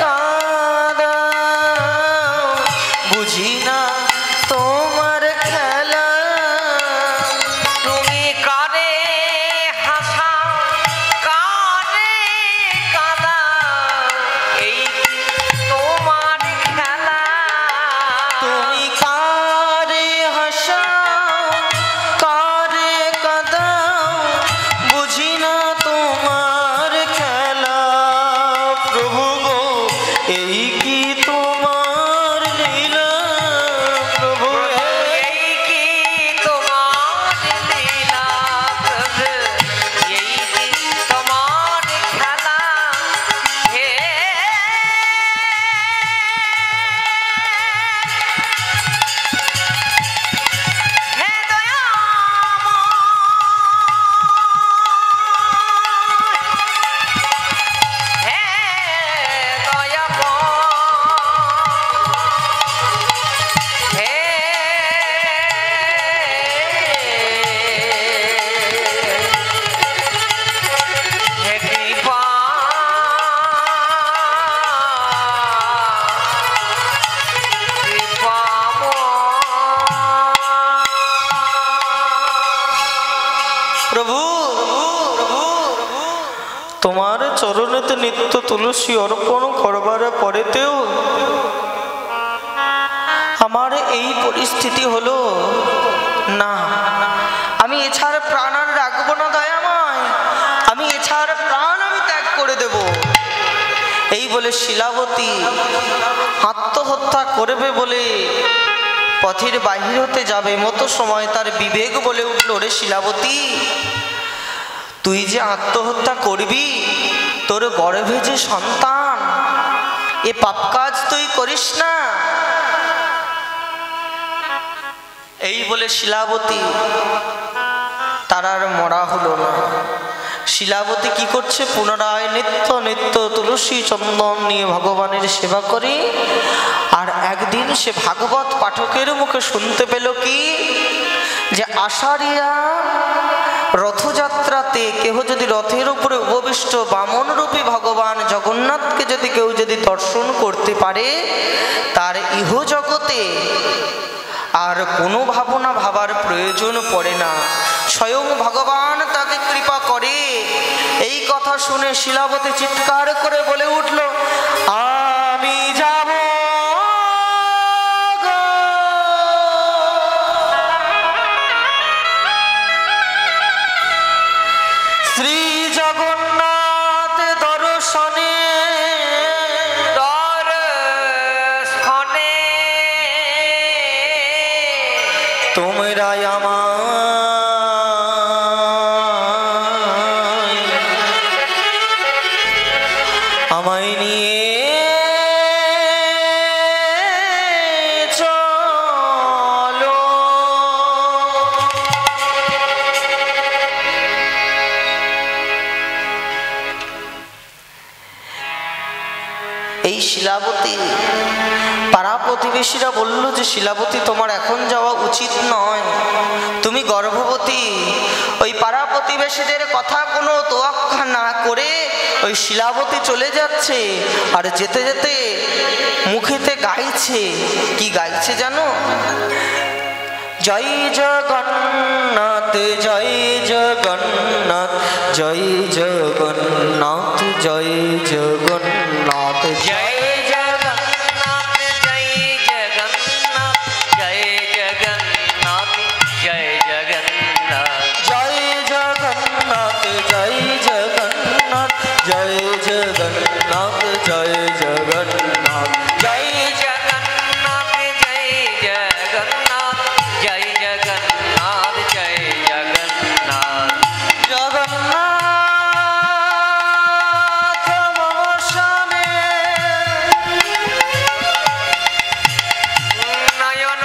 কাঁদাও, বুঝি না তোমার খেলা, তুমি কারে হাসাও, কারে কাঁদাও, এই কি তোমার খেলা, তুমি কারে হাসাও, কারে কাঁদাও, বুঝি না তোমার খেলা, প্রভু গো, এই কি তোমার লীলা, চরণেতে নিত্য তুলসী অর্পণ করবার পরেতেও আমার এই পরিস্থিতি হলো না, আমি এছাড়া প্রাণ আর রাখবো না দয়াময়, আমি এছাড়া প্রাণ আমি ত্যাগ করে দেব। এই বলে শিলাবতী আত্মহত্যা করবে বলে পথের বাহির হতে যাবে মতো সময় তার বিবেক বলে উঠল, রে শিলাবতী, তুই যে আত্মহত্যা করবি, তোর গর্ভে যে সন্তান, এ পাপ কাজ তুই করিস না। এই বলে শিলাবতী তার আর মরা হলো না। শিলাবতী কি করছে, পুনরায় নিত্য নিত্য তুলসী চন্দন নিয়ে ভগবানের সেবা করে। আর একদিন সে ভাগবত পাঠকের মুখে শুনতে পেল কি, যে আষাঢ়িয়া রথযাত্রাতে কেহ যদি রথের উপরে উপবিষ্ট বামন রূপী ভগবান জগন্নাথকে যদি কেউ যদি দর্শন করতে পারে, তার ইহ জগতে আর কোনো ভাবনা ভাবার প্রয়োজন পড়ে না, স্বয়ং ভগবান তাকে কৃপা করে। এই কথা শুনে শিলাবতী চিৎকার করে বলে উঠল, আমি যাব শ্রী জগন্নাথ দর্শনে, তোমরা আমায় নিয়ে চলো। এই শিলাবতী পাড়া প্রতিবেশীরা বলল যে শিলাবতী তোমার এখন যাওয়া উচিত নয়, তুমি গর্ভবতী। ওই পাড়া প্রতিবেশীদের কথা কোনো তোয়াক্কা না করে ওই শিলাবতী চলে যাচ্ছে, আর যেতে যেতে মুখেতে গাইছে, কি গাইছে জানো, জয় জগন্নাথ জয় জগন্নাথ জয় জগন্নাথ জয় জগন্নাথ জয় जय जगन्नाथ जय जगन्नाथ जय जगन्नाथ जय जगन्नाथ जय जगन्नाथ जय जगन्नाथ जगन्नाथ मम स्वामी नयन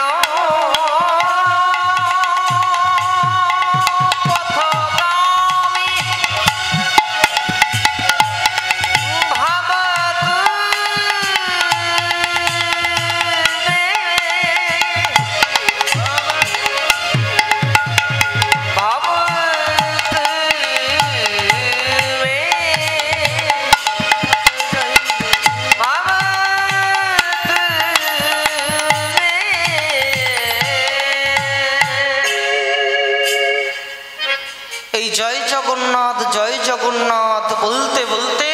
জয় জগন্নাথ বলতে বলতে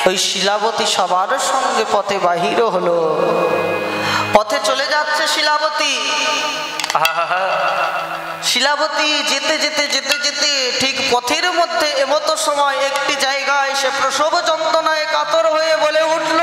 ওই শিলাবতী সবার সঙ্গে পথে বাহির হলো। পথে চলে যাচ্ছে শিলাবতী। শিলাবতী যেতে যেতে যেতে যেতে ঠিক পথের মধ্যে এমতো সময় একটি জায়গায় সে প্রসব যন্ত্রণায় কাতর হয়ে বলে উঠল,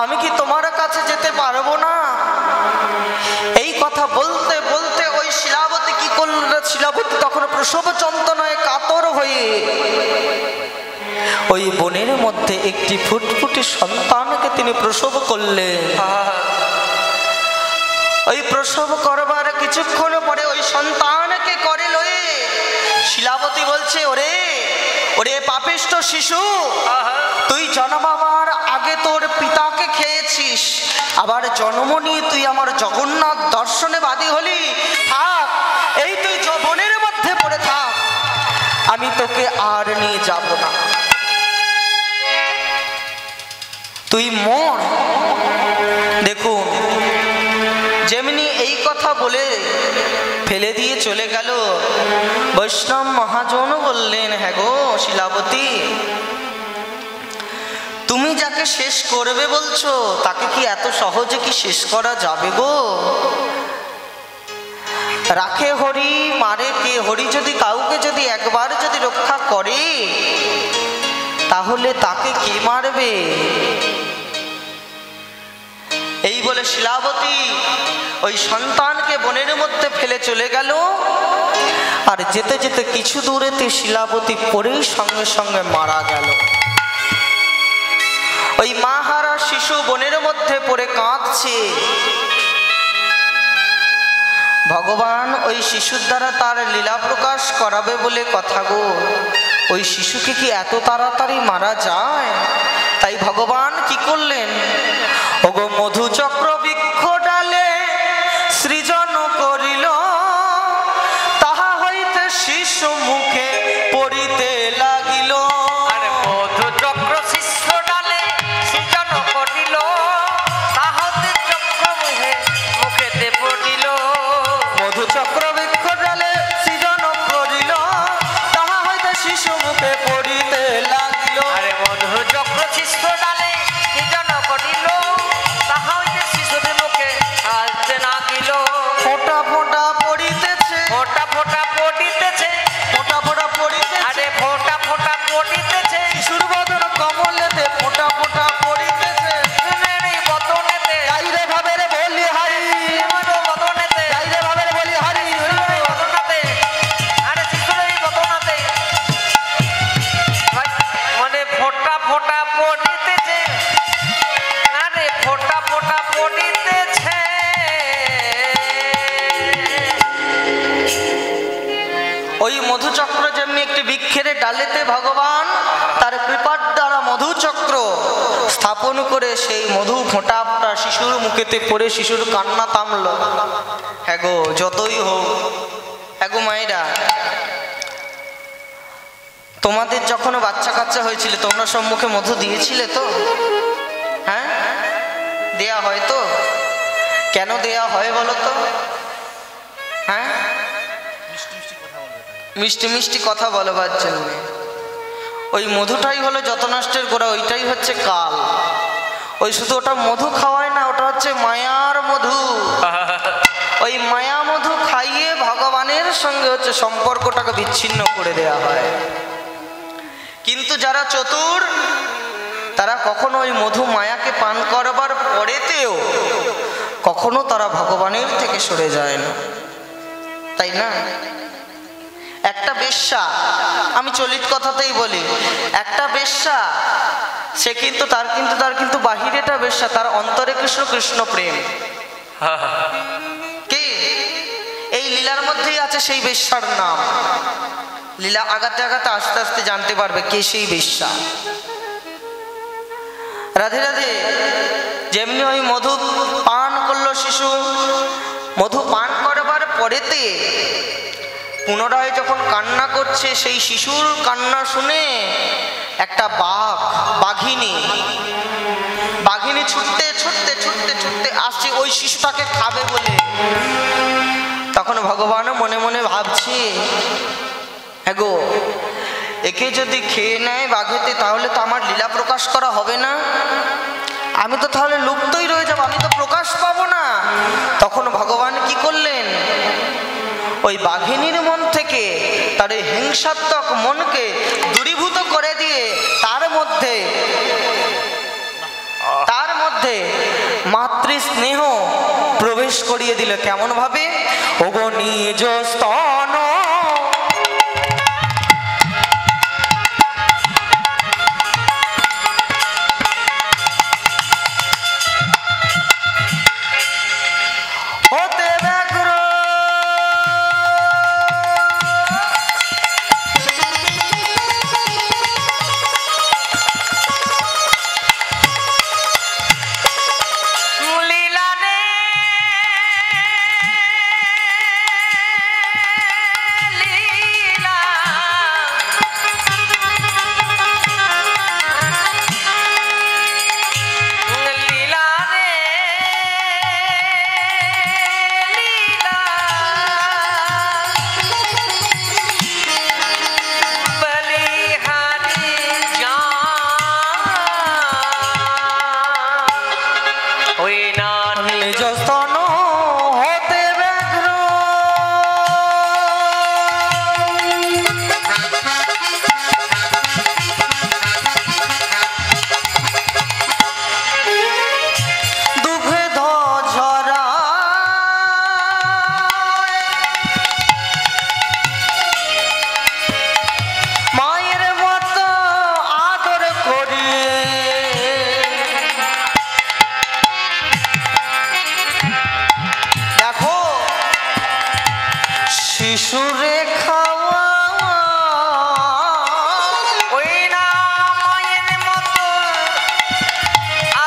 আমি কি তোমার কাছে যেতে পারবো না? এই কথা বলতে বলতে ওই শিলাবতী কি করল, শিলাবতী তখন প্রসব যন্ত্রণায় কাতর হয়ে ওই বনের মধ্যে একটি ফুটফুটে সন্তানকে তিনি প্রসব করলেন। ওই প্রসব করবার কিছুক্ষণ পরে ওই সন্তানকে করে লয়ে শিলাবতী বলছে, ওরে ওরে পাপিষ্ঠ শিশু, তুই জন্মাবার আগে তোর পিতাকে খেয়েছিস, আবার জন্ম নিয়ে তুই আমার জগন্নাথ দর্শনে বাদী হলি। থাক, এই তুই বনের মধ্যে পড়ে থাক, আমি তোকে আর নিয়ে যাব না, তুই মর। দেখুন, যেমনি এই কথা বলে ফেলে দিয়ে চলে গেল, বৈষ্ণব মহাজন বললেন, হ্যাঁ গো শিলাবতী, তুমি যাকে শেষ করবে বলছো তাকে কি এত সহজে কি শেষ করা যাবে গো? রাখে হরি মারে কে? হরি যদি কাউকে যদি একবার যদি রক্ষা করে তাহলে তাকে কে মারবে? এই বলে শিলাবতী ওই সন্তানকে বনের মধ্যে ফেলে চলে গেল। আর যেতে যেতে কিছু দূরেতে শিলাবতী পড়েই সঙ্গে সঙ্গে মারা গেল। ওই মাহারা শিশু বনের মধ্যে পড়ে কাঁদছে। ভগবান ওই শিশুর দ্বারা তার লীলা প্রকাশ করাবে বলে কথা গো, ওই শিশুকে কি এত তাড়াতাড়ি মারা যায়? তাই ভগবান কি করলেন, ওগো মধু চক্র বৃক্ষ ডালে সৃজন করিল, তাহা হইতে শিশু মুখে পড়িতে লাগিল। আরে মধু চক্র শিষ্য ডালে সৃজন করিল, তাহাতে চক্র মুখেতে পড়িল। মধু চক্র বৃক্ষ ডালে সৃজন করিল, তাহা হইতে শিশু মুখে পড়িতে লাগিল। আরে মধু চক্র শিষ্য ডালে সৃজন করিল, তাহা হইতে শিশুর মুখে আসতে লাগিল। ফোঁটা ফোঁটা পড়িতেছে, ফোঁটা ফোঁটা পড়িতেছে, ফোঁটা ফোঁটা পড়িতেছে, আরে ফোঁটা ফোঁটা পড়িতেছে, শিশুর বদন কমলেতে ফোঁটা ফোঁটা পড়িতেছে। শিশুর এই বদনেতে, গাইরে ভাবে রে বলি হারি, শিশুর বদনেতে, গাইরে ভাবে রে বলি হারি। শিশুর এই বদনাতে, আরে শিশুর এই বদনাতে মানে ফোঁটা ফোঁটা পড়িতেছে, আরে ফোঁটা ফোঁটা পড়িতেছে। ওই মধুচক্র যেমনি একটি বৃক্ষের ডালেতে ভগবান তার কৃপার দ্বারা মধুচক্র স্থাপন করে সেই মধু ফোঁটাটা শিশুর মুখেতে পড়ে শিশুর কান্না থামল। হ্যাঁ গো, যতই হোক, হ্যাঁ গো মায়েরা, তোমাদের যখন বাচ্চা কাচ্চা হয়েছিল তোমরা সম্মুখে মধু দিয়েছিলে তো? হ্যাঁ, দেয়া হয় তো? কেন দেয়া হয় বলো তো? হ্যাঁ, মিষ্টি মিষ্টি কথা বলবার জন্য। ওই মধুটাই হলো যত নষ্টের গোড়া, ওইটাই হচ্ছে কাল। ওই শুধু ওটা মধু খাওয়ায় না, ওটা হচ্ছে মায়ার মধু। ওই মায়া মধু খাইয়ে ভগবানের সঙ্গে হচ্ছে সম্পর্কটাকে বিচ্ছিন্ন করে দেয়া হয়। কিন্তু যারা চতুর তারা কখনো ওই মধু মায়াকে পান করবার পরেতেও কখনো তারা ভগবানের থেকে সরে যায় না, তাই না? একটা বেশ্যা, আমি চলিত কথাতেই বলি, একটা বেশ্যা সে কিন্তু তার কিন্তু বাহিরেটা বেশ্যা, তার অন্তরে কৃষ্ণ কৃষ্ণ প্রেম। কি এই লীলার মধ্যেই আছে সেই বেশ্যার নাম। লীলা আগাতে আগাতে আস্তে আস্তে জানতে পারবে কে সেই বেশ্যা। রাধে রাধে। যেমনি ওই মধু পান করলো শিশু, মধু পান করবার পরেতে পুনরায় যখন কান্না করছে, সেই শিশুর কান্না শুনে একটা বাঘিনী ছুটতে ছুটতে ছুটতে ছুটতে আসছে ওই শিশুটাকে খাবে বলে। তখন ভগবান মনে মনে ভাবছে, হ্যাঁ গো, একে যদি খেয়ে নেয় বাঘেতে তাহলে তো আমার লীলা প্রকাশ করা হবে না, আমি তো তাহলে লুপ্তই রয়ে যাবো, আমি তো প্রকাশ পাবো না। তখন ভগবান কি করলেন, ওই বাঘিনীর মন থেকে তার এই হিংসাত্মক মনকে দূরীভূত করে দিয়ে তার মধ্যে মাতৃ স্নেহ প্রবেশ করিয়ে দিল। কেমন ভাবে, ওগো নিজ স্তন ও শিশুরে খাওয়া ওই না মায়ের মতো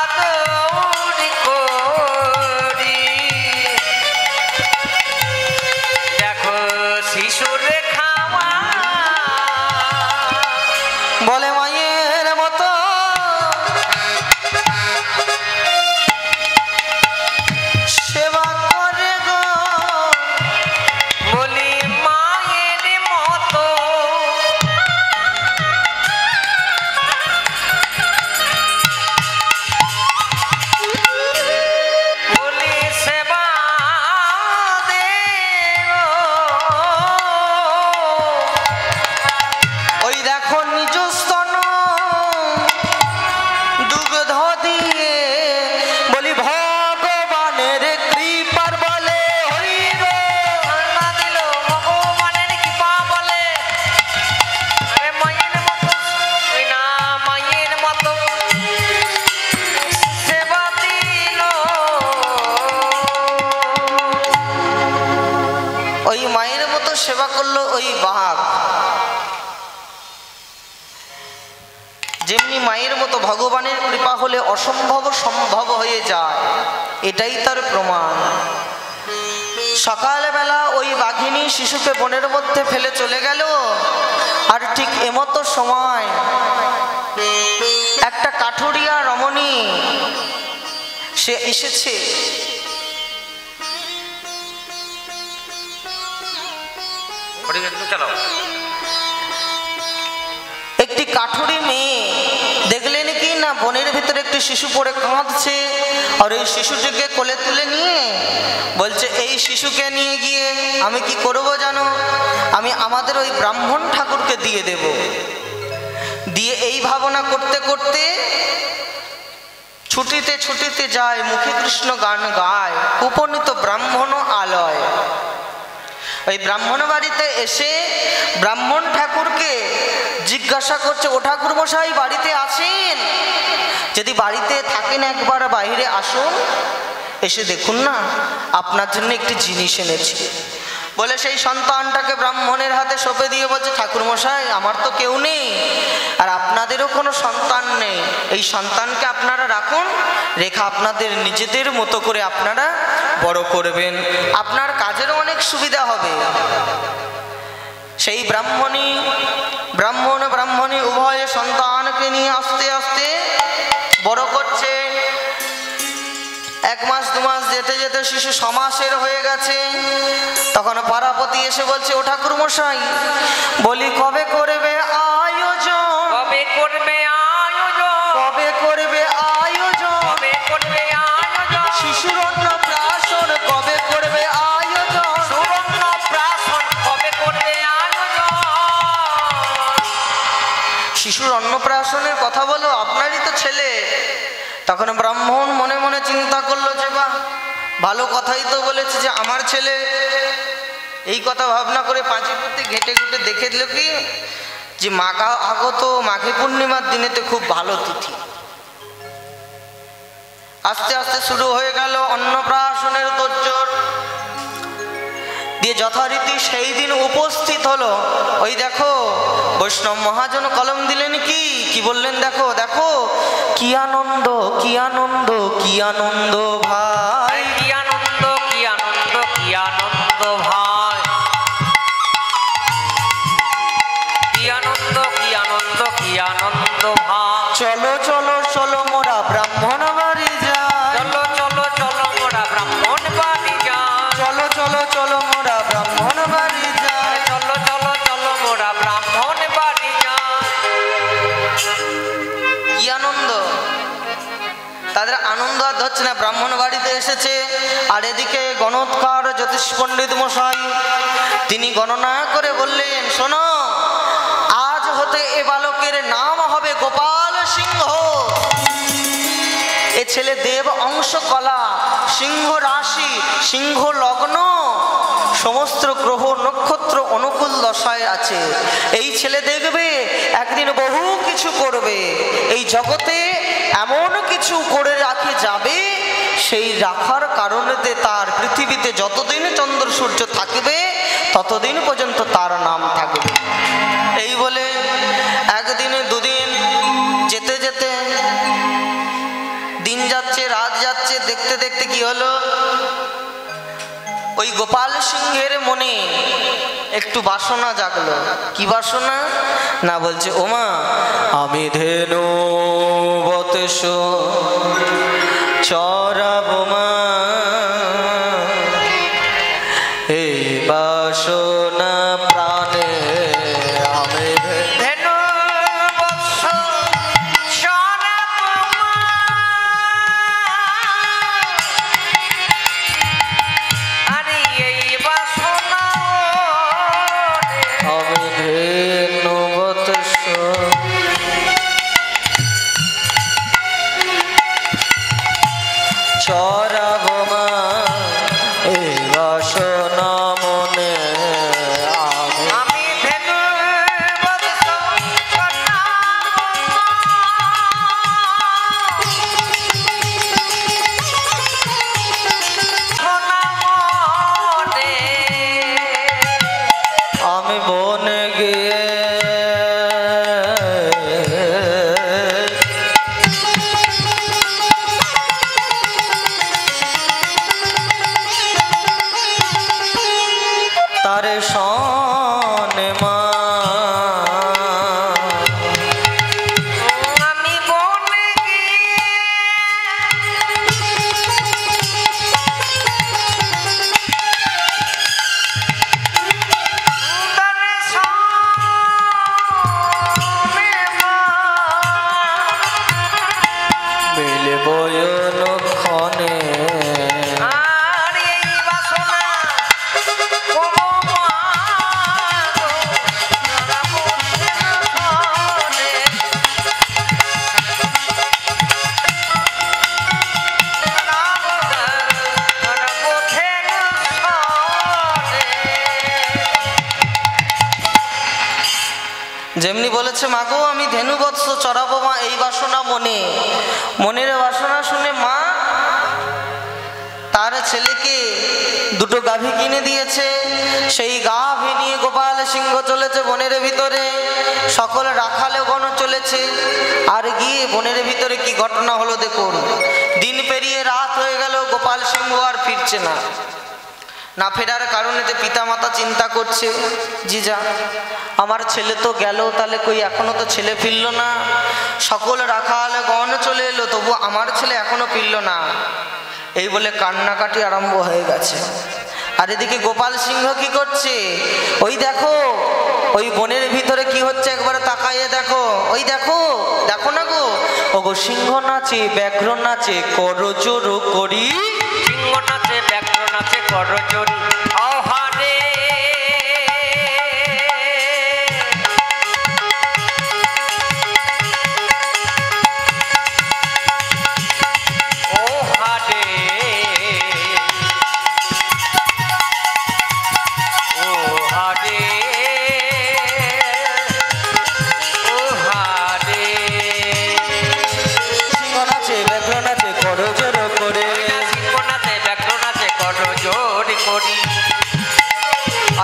আদর করি দেখো শিশুরে খাওয়া বলে মায়ের মতো সেবা করে গো বলি মায়ের মতো বলি সেবা দে ওই দেখো নিজ স্তন দুগ্ধ দিয়ে বলি ভগবানের কৃপার বলে হরি গো। না দিল ভগবানের কৃপা বলে আরে মায়ের মতো ওই না মায়ের মতো সেবা দিল ওই মায়ের মতো সেবা করলো ওই বাঘ, যেমনি মায়ের মতো ভগবানের কৃপা হলে অসম্ভব সম্ভব হয়ে যায়, এটাই তার প্রমাণ। সকালবেলা ওই বাঘিনী শিশুকে বনের মধ্যে ফেলে চলে গেল, আর ঠিক এমতো সময় একটা কাঠুরিয়া রমণী সে এসেছে। চলো একটি কাঠুরি মেয়ে দেখলেন কি না বনের ভিতরে একটি শিশু পড়ে কাঁদছে, আর এই শিশুটিকে কোলে তুলে নিয়ে বলছে এই শিশুকে নিয়ে গিয়ে আমি কি করব জানো, আমি আমাদের ওই ব্রাহ্মণ ঠাকুরকে দিয়ে দেব। দিয়ে এই ভাবনা করতে করতে ছুটিতে ছুটিতে যায়, মুখে কৃষ্ণ গান গায়, উপনীত ব্রাহ্মণ আলয়। ওই ব্রাহ্মণ বাড়িতে এসে ব্রাহ্মণ ঠাকুরকে জিজ্ঞাসা করছে, ও ঠাকুর মশাই বাড়িতে আছেন? যদি বাড়িতে থাকেন একবার বাইরে আসুন, এসে দেখুন না আপনার জন্য একটি জিনিস এনেছি। বলে সেই সন্তানটাকে ব্রাহ্মণের হাতে সঁপে দিয়ে বলছে, ঠাকুর মশাই আমার তো কেউ নেই, আর আপনাদেরও কোনো সন্তান নেই, এই সন্তানকে আপনারা রাখুন, রেখা আপনাদের নিজেদের মতো করে আপনারা বড় করবেন, আপনার কাজেরও অনেক সুবিধা হবে। সেই ব্রাহ্মণী উভয়ে সন্তানকে নিয়ে আস্তে আস্তে বড় করছে। 1 মাস 2 মাস যেতে যেতে শিশু 6 মাসের হয়ে গেছে। তখন পাড়াপতি এসে বলছে, ও ঠাকুর মশাই বলি কবে করবে আয়োজন, কবে করবে আয়োজন, কবে করবে আয়োজন, কবে করবে আয়োজন, শিশুর অন্নপ্রাশন কবে করবে আয়োজন, সুবর্ণপ্রাশন কবে করবে আয়োজন। শিশুর অন্নপ্রাশনের কথা বলো, আপনারই তো ছেলে। তখন ব্রাহ্মণ মনে মনে চিন্তা করলো যে বাহ, ভালো কথাই তো বলেছে যে আমার ছেলে। এই কথা ভাবনা করে পাঁচিপুতি ঘেটে ঘুটে দেখে দিল কি যে আগত মাঘী পূর্ণিমার দিনেতে খুব ভালো তিথি। আস্তে আস্তে শুরু হয়ে গেল অন্নপ্রাশনের তোড়জোড়। দিয়ে যথারীতি সেই দিন উপস্থিত হলো। ওই দেখো বৈষ্ণব মহাজন কলম দিলেন, কি বললেন, দেখো দেখো কি আনন্দ, কি আনন্দ, কি আনন্দ ভাই, কি আনন্দ, কি আনন্দ, কি আনন্দ ভাই, কি আনন্দ, কি আনন্দ, কি আনন্দ ভাই। চলো চলো চলো মোরা ব্রাহ্মণ বাড়ি যাই, চলো চলো চলো মোরা ব্রাহ্মণ বাড়ি যাই, চলো চলো চলো মোরা ব্রাহ্মণ বাড়ি যাই। চলো চলো চলো মোরা ব্রাহ্মণ বাড়ি যাই। কি আনন্দ, তাদের আনন্দ আর ধরছে না। ব্রাহ্মণ বাড়িতে এসেছে, আর এদিকে গণৎকার জ্যোতিষ পণ্ডিত মশাই তিনি গণনা করে বললেন, শোনো আজ হতে এ বালকের নাম হবে গোপাল সিংহ। এ ছেলে দেব অংশ কলা, সিংহ রাশি, সিংহ লগ্ন, সমস্ত গ্রহ নক্ষত্র অনুকূল দশায় আছে। এই ছেলে দেখবে একদিন বহু কিছু করবে, এই জগতে এমন কিছু করে রাখে যাবে সেই রাখার কারণেতে তার পৃথিবীতে যতদিন চন্দ্র সূর্য থাকবে ততদিন পর্যন্ত তার নাম থাকবে। এই বলে একদিনে দুদিন যেতে যেতে দিন যাচ্ছে, রাত যাচ্ছে, দেখতে দেখতে কি হলো, ওই গোপাল সিংহের মনে একটু বাসনা জাগলো। কি বাসনা না, বলছে ওমা আমি ধেনু বৎস চরাবো মা, এই বাসনা প্রাণে আমি ধেনু বৎস চরাবো মা, আরে এই বাসনা আমি ধেনু বৎস চরাবো মা, এই বাসনা মনে আমি ধেনু বৎস চরাবো মা, মনে আমি বনে গিয়ে তারে শোনে মা, আমি বনে গিয়ে তারে শোনে মা, মিলে বয়ন ক্ষণে আর এই বাসনা ও মা গো, তারা বলছে না শোনে, তারা বোঝে না শোনে। যেমনি বলেছে মাগো আমি ধেনু বৎস চড়াবো মা, এই বাসনা মনে, মনের বাসনা শুনে মা তার ছেলেকে দুটো গাভী কিনে দিয়েছে। সেই গাভী নিয়ে গোপাল সিংহ চলেছে বনের ভিতরে, সকল রাখালে গণ চলেছে। আর গিয়ে বনের ভিতরে কি ঘটনা হলো দেখুন। দিন পেরিয়ে রাত হয়ে গেল, গোপাল সিংহ আর ফিরছে না। না ফেরার কারণেতে পিতামাতা চিন্তা করছে, জিজা আমার ছেলে তো গেল, তাহলে কই এখনো তো ছেলে ফিরল না। সকল রাখাল গণ চলে এলো, তবু আমার ছেলে এখনো ফিরল না। এই বলে কান্নাকাটি আরম্ভ হয়ে গেছে। আর এদিকে গোপাল সিংহ কি করছে, ওই দেখো ওই বনের ভিতরে কি হচ্ছে, একবার তাকাইয়ে দেখো, ওই দেখো, দেখো না গো, ওগো সিংহ নাচে, ব্যাঘ্র নাচে, করজোড় করি, সিংহ নাচে, ব্যাঘ্র নাচে, করজোড়ি আহারে, ও হারে, ও হারে, ও হারে, সিংহ নাচে, ব্যাঘ্র নাচে, করজোড় করে। সিংহ নাচে, ব্যাঘ্র নাচে, করজোড়ি করি।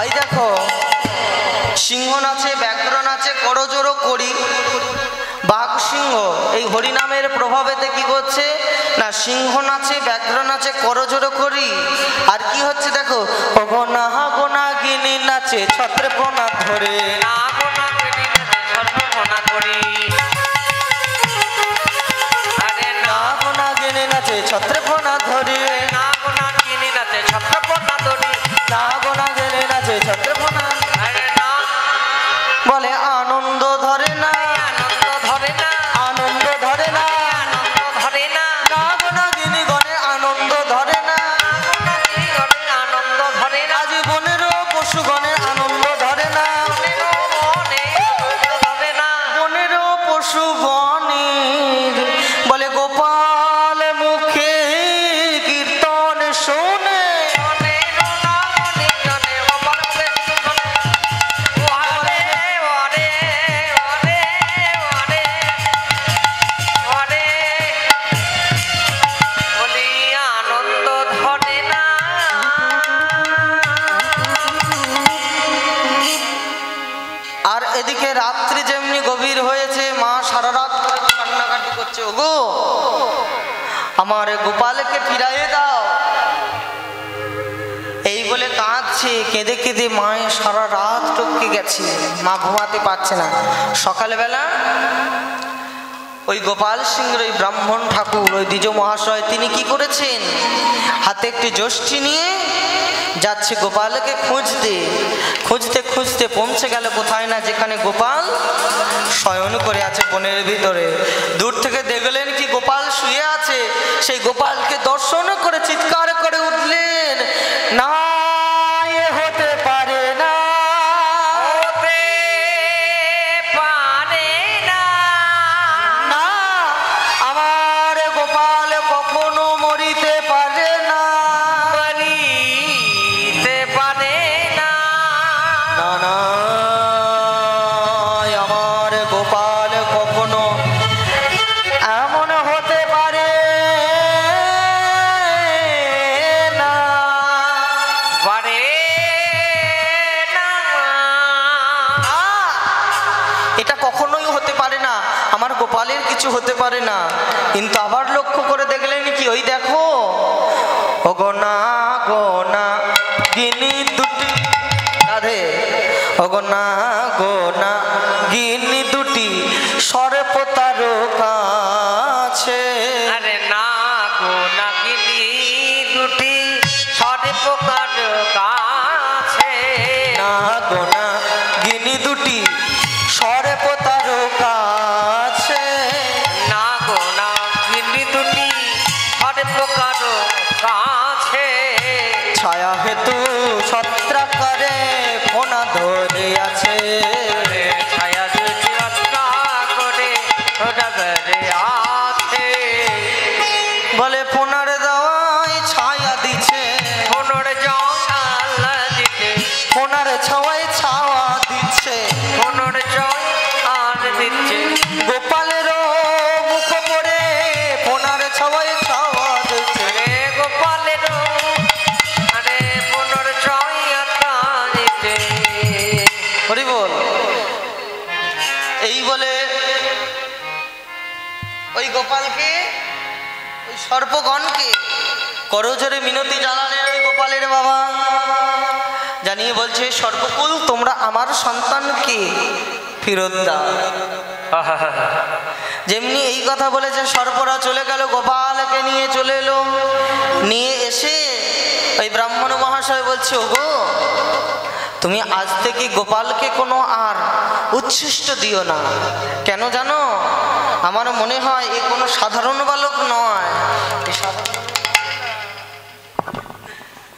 এই দেখো সিংহ নাচে, ব্যাঘ্র নাচে, করজোড় করি। বাঘ সিংহ এই হরিনামের প্রভাবেতে কি করছে না, সিংহ নাচে, ব্যাঘ্র নাচে, করজোড় করি। আর কি হচ্ছে দেখো, গোনা গোনা গিনি নাচে, ছত্রে পোনা ধরে, না গোনা গিনি নাচে, সর্বমনা করি। আরে না গোনা গিনি নাচে, ছত্রে পোনা ধরে, না গোনা গিনি নাচে, সর্বমনা ধরি। না গোনা গিনি নাচে, ছত্রে পোনা, আরে না বলে আনন্দ ধরে না, আনন্দ ধরে না, আনন্দ ধরে না, আনন্দ ধরে না, না গোনা গিনি গণে আনন্দ ধরে না, গোনা গিনি গণে আনন্দ ধরে না, আজ বনেরও পশুগণের আনন্দ ধরে না, মনেরও মনে আনন্দ ধরে না। বনেরও পশুগণের বলে গোপাল মুখে কীর্তন শোনে, মনেরও না মনে জনে গোপাল মুখে কীর্তন। ওরে ওরে ওরে ওরে ওরে বলি ওগো আমার গোপালকে ফিরাইয়ে দাও। এই বলে কাঁদছে, কেঁদে কেঁদে মায়ের সারা রাত টপকে গেছে, মা ঘুমাতে পারছে না। সকালবেলা ওই গোপাল সিংহের ওই ব্রাহ্মণ ঠাকুর ওই দ্বিজ মহাশয় তিনি কি করেছেন, হাতে একটি যষ্টি নিয়ে যাচ্ছে গোপালকে খুঁজতে। খুঁজতে খুঁজতে পৌঁছে গেল কোথায় না, যেখানে গোপাল শয়ন করে আছে বনের ভিতরে। দূর থেকে দেখলেন কি গোপাল শুয়ে আছে। সেই গোপালকে দর্শন করে চিৎকার করে উঠলেন, না এ হতে পারে না, হতে পারে না, না আমার গোপাল কখনো মরিতে পারে না, মরিতে পারে না, না না আমার গোপাল কখনো এমন হতে পারে না, পারে না, এটা কখনোই হতে পারে না, আমার গোপালের কিছু হতে পারে না। কিন্তু আবার লক্ষ্য করে দেখলেন কি, ওই দেখো ওগোনা গোনা গিনি দুটি রাধে, ওগোনা গোনা গিনি দুটি সর্বতার কাছে, আরে না গো নাগিনী দুটি সর্বপ্রকার কাছে, না গোনা গিনি দুটি সর্বতার কাছে, না গো নাগিনী দুটি সর্বপ্রকার কাছে, ছায়া হেতু ছত্রাকারে ফোনা ধরে আছে, ছায়া দুটি রক্ষা করে ওটা ধরে আছে, বলে ফোনার দেওয়াই ছায়া দিচ্ছে, পুনর জল দিতে, ফোনার ছাওয়ায় ছাওয়া দিচ্ছে, পুনর জল আর দিচ্ছে, গোপালেরও মুখ পড়ে ফোনার ছাওয়ায় ছাওয়া দিচ্ছে, আরে গোপালের আরে পুনর জয়তা দিতে, হরি বল। এই বলে ওই গোপালকে ওই সর্পগণকে করজোরে মিনতি জানালেন ওই গোপালের বাবা, জানিয়ে বলছে সর্পকুল তোমরা আমার সন্তানকে ফেরত দাও। যেমনি এই কথা বলেছে সর্পরা চলে গেল, গোপালকে নিয়ে চলে এলো। নিয়ে এসে ওই ব্রাহ্মণ মহাশয় বলছে, ওগো তুমি আজ থেকে গোপালকে কোনো আর উচ্ছিষ্ট দিও না। কেন জানো, আমার মনে হয় এ কোনো সাধারণ বালক নয়,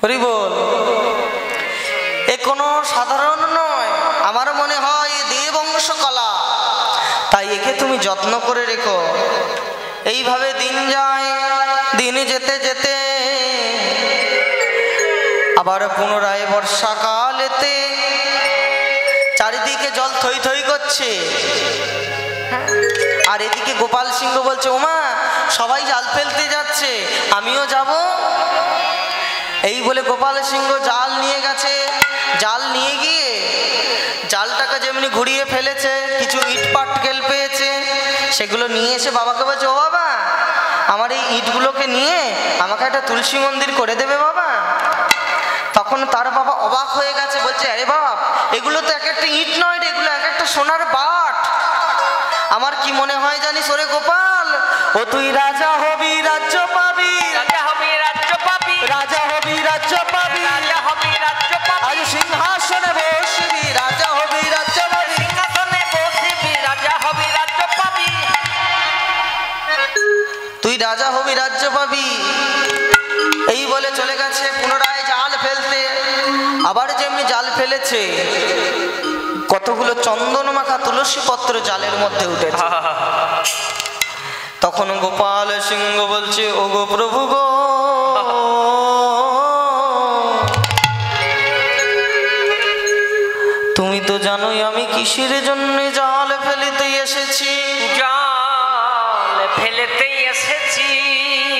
হরি বল, এ কোনো সাধারণ নয়, আমার মনে হয় এ দেববংশ কলা, তাই একে তুমি যত্ন করে রেখো। এইভাবে দিন যায়, দিন যেতে যেতে আবার পুনরায় বর্ষাকালেতে চারিদিকে জল থই থই করছে, আর এদিকে গোপাল সিংহ বলছে, ওমা সবাই জাল ফেলতে যাচ্ছে, আমিও যাব। এই বলে গোপাল সিংহ জাল নিয়ে গেছে। জাল নিয়ে গিয়ে জালটাকে যেমনি ঘুরিয়ে ফেলেছে, কিছু ইট পাটকেল পেয়েছে, সেগুলো নিয়ে এসে বাবাকে বলছে, ও বাবা আমার এই ইটগুলোকে নিয়ে আমাকে একটা তুলসী মন্দির করে দেবে বাবা। তখন তার বাবা অবাক হয়ে গেছে, বলছে, আরে বাপ এগুলো তো এক একটা ইট নয় রে, এগুলো এক একটা সোনার বাট। আমার কি মনে হয় জানিস ওরে গোপাল, ও তুই রাজা হবি রাজ্য পাবি, রাজা হবি রাজ্য পাবি, রাজা হবি রাজ্য পাবি, রাজা হবি রাজ্য পাবি, আজ সিংহাসনে বসবি রাজা হবি রাজ্য পাবি, সিংহাসনে বসবি রাজা হবি রাজ্য পাবি, তুই রাজা হবি রাজ্য পাবি। এই বলে চলে গেছে পুনরায় জাল ফেলতে। আবার যেমনি জাল ফেলেছে, কতগুলো চন্দন মাখা তুলসী পত্র জালের মধ্যে উঠেছে। তখন গোপাল সিংহ বলছে, ও গো প্রভু গো, তুমি তো জানোই আমি কিসের জন্য জাল ফেলিতে এসেছি। জাল ফেলেতেই এসেছি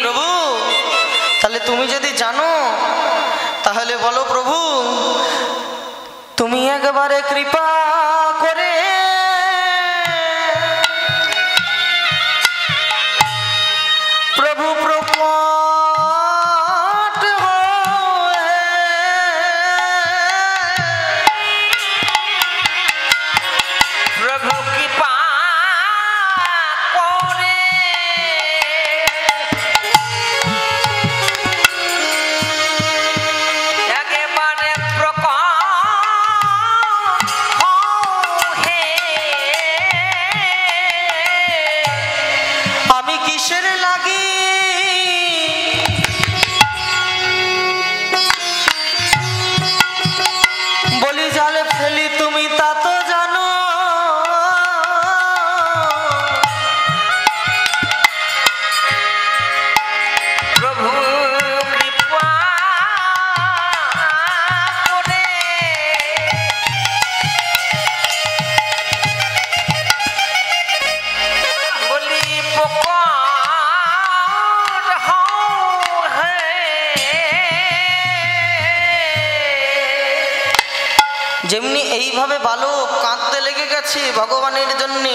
প্রভু, তাহলে তুমি যদি জানো তাহলে বলো প্রভু, তুমি একবারে কৃপা করে কিসের লাগি বলি জালে ফেলি তুমি তা তো জানো প্রভু কৃপা করে বলি পকড় হও হে যেমনি এইভাবে বালক কাঁদতে লেগে গেছে ভগবানের জন্যে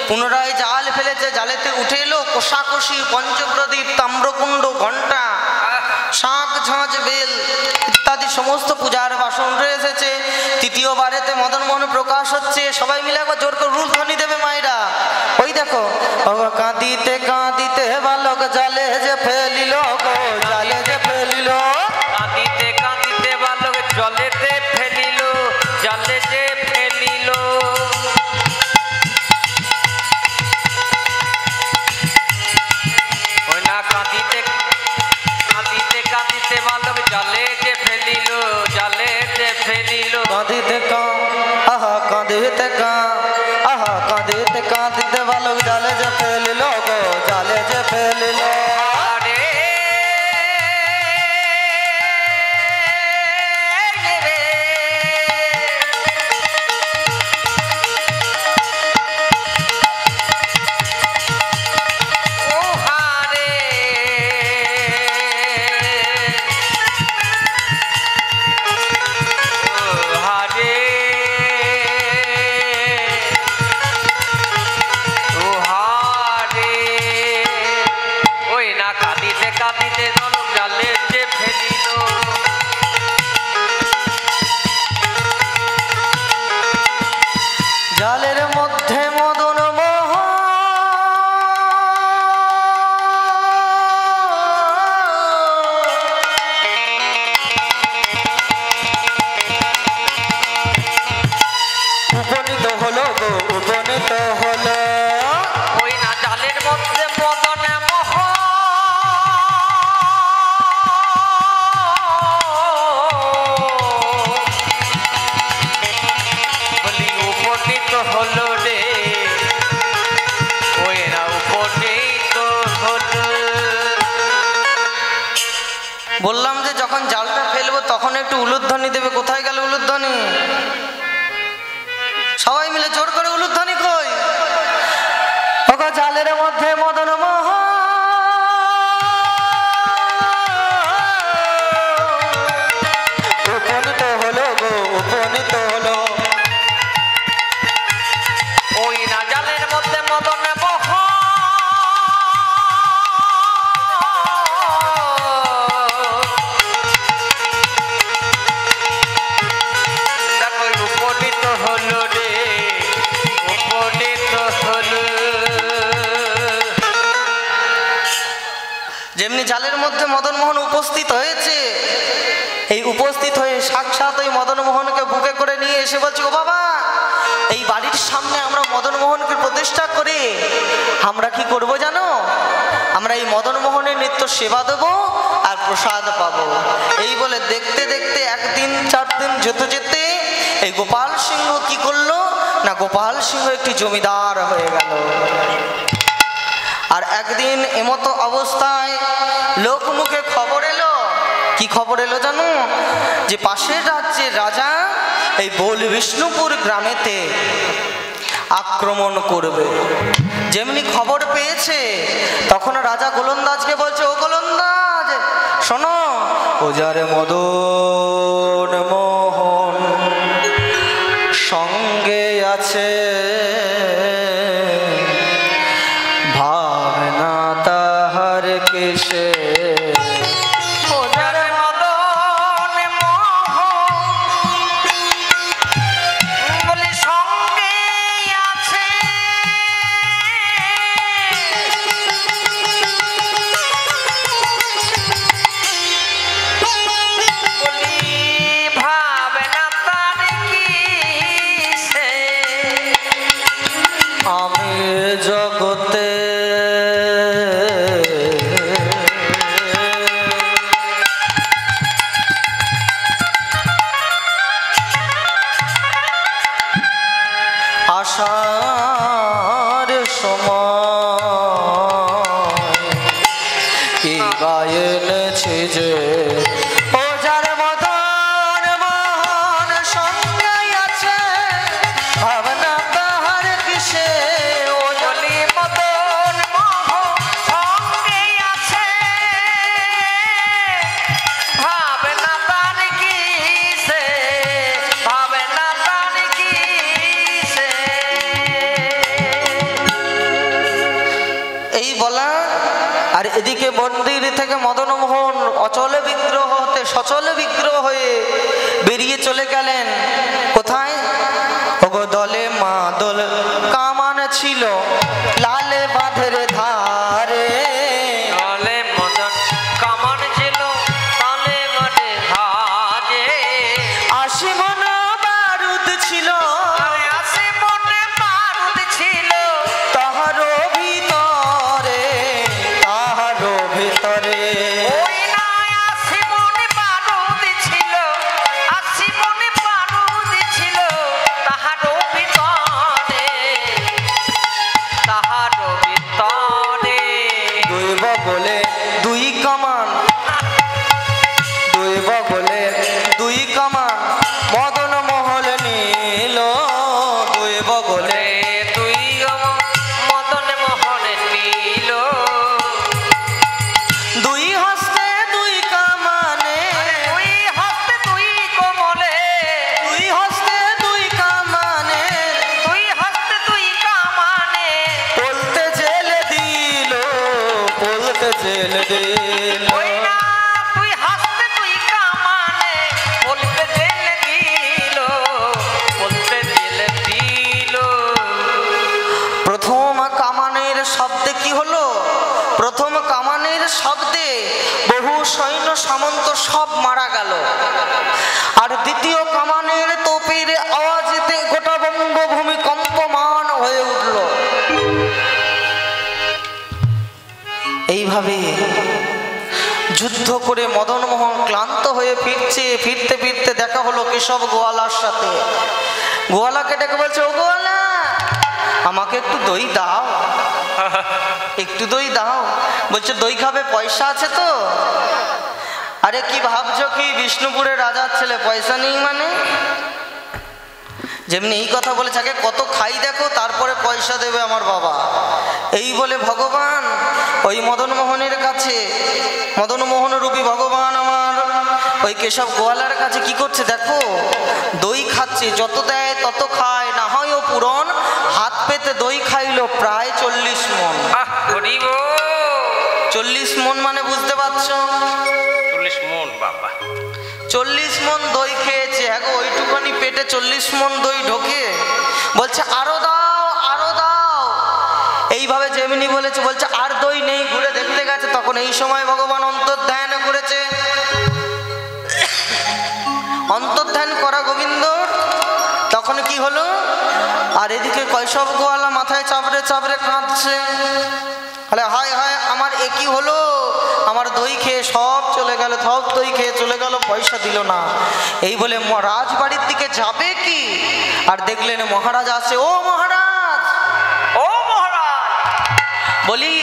পুনরায় জাল ফেলেছে জালেতে উঠে এলো কোষাকষি পঞ্চপ্রদীপ তাম্রকুণ্ড ঘণ্টা শাঁখ ঝাঁঝ বেল ইত্যাদি সমস্ত পূজার বাসন রয়ে এসেছে তৃতীয়বারেতে মদন মোহন প্রকাশ হচ্ছে সবাই মিলে একবার জোর করে রুল ধ্বনি দেবে মায়েরা ওই দেখো কাঁদিতে কাঁদিতে বালক জালে যে ফেলিল গো জালে যে ফেলিল কাঁদিতে কাঁদিতে বালক জলেতে ফেলিল জলে যে ফেলিল ওই না কাঁদিতে কাঁদিতে কাঁদিতে বালক জলে যে ফেলিল জলে যে ফেলিল কাঁদিতে আহা কাঁদিতে আহা কাঁদিতে কাঁদিতে বালক জালে যে ফেলিল গো জালে যে ফেলিল আরে ও হারে ও হারে ও হারে ওই না কাঁদিতে কাঁদিতে জলক জালে যে ফেলিল জালের মধ্যে মদন মোহ উপনীত হলো গো উপনীত হলো ওই না জালের মধ্যে মদনে মোহ বলি উপনীত হলো রে ওই না উপনীত হলো বললাম যে যখন জালটা ফেলবো তখন একটু উলুধ্বনি দেবে কোথায় গেল উলুধ্বনি সবাই মিলে জোর করে উলুধ্বনি কই ওগো জালের মধ্যে মদন মোহ উপনীত হলো গো উপনীত হলো ওই না জালের মধ্যে মদনে মোহ দেখো উপনীত হলো রে উপনীত হলো যেমনি জালের মধ্যে মদন মোহন উপস্থিত হয়েছে এই উপস্থিত হয়ে সাক্ষাৎ ওই মদন মোহনকে বুকে করে নিয়ে এসে বলছে ও বাবা এই বাড়ির সামনে আমরা মদন মোহনকে প্রতিষ্ঠা করে আমরা কি করব জানো আমরা এই মদন মোহনের নিত্য সেবা দেবো আর প্রসাদ পাবো এই বলে দেখতে দেখতে একদিন 4 দিন যেতে যেতে এই গোপাল সিংহ কি করলো না গোপাল সিংহ একটি জমিদার হয়ে গেল আর একদিন এমতো অবস্থায় লোকমুখে খবর এলো কি খবর এলো জানো যে পাশের রাজ্যের রাজা এই বোল বিষ্ণুপুর গ্রামেতে আক্রমণ করবে যেমনি খবর পেয়েছে তখন রাজা গোলন্দাজকে বলছে ও গোলন্দাজ শোনো ও যারে মদন মোহন সঙ্গে আছে ভাবনা তাহার কেশে ওজার মদনে মোহ বলি সঙ্গে আছে বলি ভাবে না তার কিসে আমি জগতে কি গায়েছে যে ও যার মদন মোহন সঙ্গে আছে ভাবনা তাহার কিসে ও বলি মদন মোহন সঙ্গে আছে ভাবে না তার কিসে ভাবে না তার কিসে এই বলা আর এদিকে মন্দির থেকে মদন মোহন অচলে বিগ্রহ হতে সচলে বিগ্রহ হয়ে বেরিয়ে চলে গেলেন কোথায় ওগো দলে মাদল কামান ছিল লালে বাঁধের ধারে দলে মদন কামান ছিল তালে মাঠে হাজে আশি মন বারুদ ছিল আসে মনে বারুদ ছিল তাহারও ভিতরে ওই না আসে মনে বারুদ ছিল আসে মনে বারুদ ছিল তাহারও ভিতরে দুই বগলে দুই কামান দুই বগলে দুই কামান মদন মহল নীল দুই বগলে তুই মদন মোহন নীল দুই হস্তে দুই কামানে তুই হস্তে তুই কোমলে দুই হস্তে দুই কামানে তুই হস্তে তুই কামানে বলতে জেলে দিল বলতে জেলে দিল ওই না তুই হস্তে তুই কামানে বলতে জেলে দিল বলতে জেলে দিল প্রথম কামানের শব্দে কি হলো প্রথম কামানের শব্দে বহু সৈন্য সামন্ত সব মারা গেল আর দ্বিতীয় কামানের তোপের আওয়াজেতে গোটা বঙ্গভূমি কম্পমান হয়ে উঠল এইভাবে যুদ্ধ করে মদন মোহন ক্লান্ত হয়ে ফিরতে ফিরতে দেখা হলো কেশব গোয়ালার সাথে গোয়ালাকে ডেকে বলছে ও গোয়ালা আমাকে একটু দই দাও একটু দই দাও বলছে দই খাবে পয়সা আছে তো আরে কি ভাবছো কি বিষ্ণুপুরের রাজার ছেলে পয়সা নেই মানে যেমনি এই কথা বলেছে আগে কত খাই দেখো তারপরে পয়সা দেবে আমার বাবা এই বলে ভগবান ওই মদন মোহনের কাছে মদন মোহন রূপী ভগবান আমার ওই কেশব গোয়ালার কাছে কি করছে দেখো দই খাচ্ছে যত দেয় তত খায় না হয় ও পূরণ হাত পেতে দই খাইলো প্রায় 40 মণ 40 মণ মানে বুঝতে পারছো 40 মণ বাবা 40 মণ দই খেয়েছে এখন ওইটুখানি পেটে 40 মণ দই ঢোকে বলছে আরো দাও আরো দাও এইভাবে যেমনি বলেছে বলছে আর দই নেই ঘুরে দেখতে গেছে তখন এই সময় ভগবান অন্তর্ধ্যান করেছে অন্তর্ধ্যান করা গোবিন্দ তখন কি হলো আর এদিকে কৈশব গোয়ালা মাথায় চাপড়ে চাপড়ে কাঁদছে আরে হায় হায় আমার একই হলো আমার দই খেয়ে সব চলে গেল সব দই খেয়ে চলে গেল পয়সা দিল না এই বলে রাজবাড়ির দিকে যাবে কি আর দেখলেন মহারাজ আসে ও মহারাজ বলি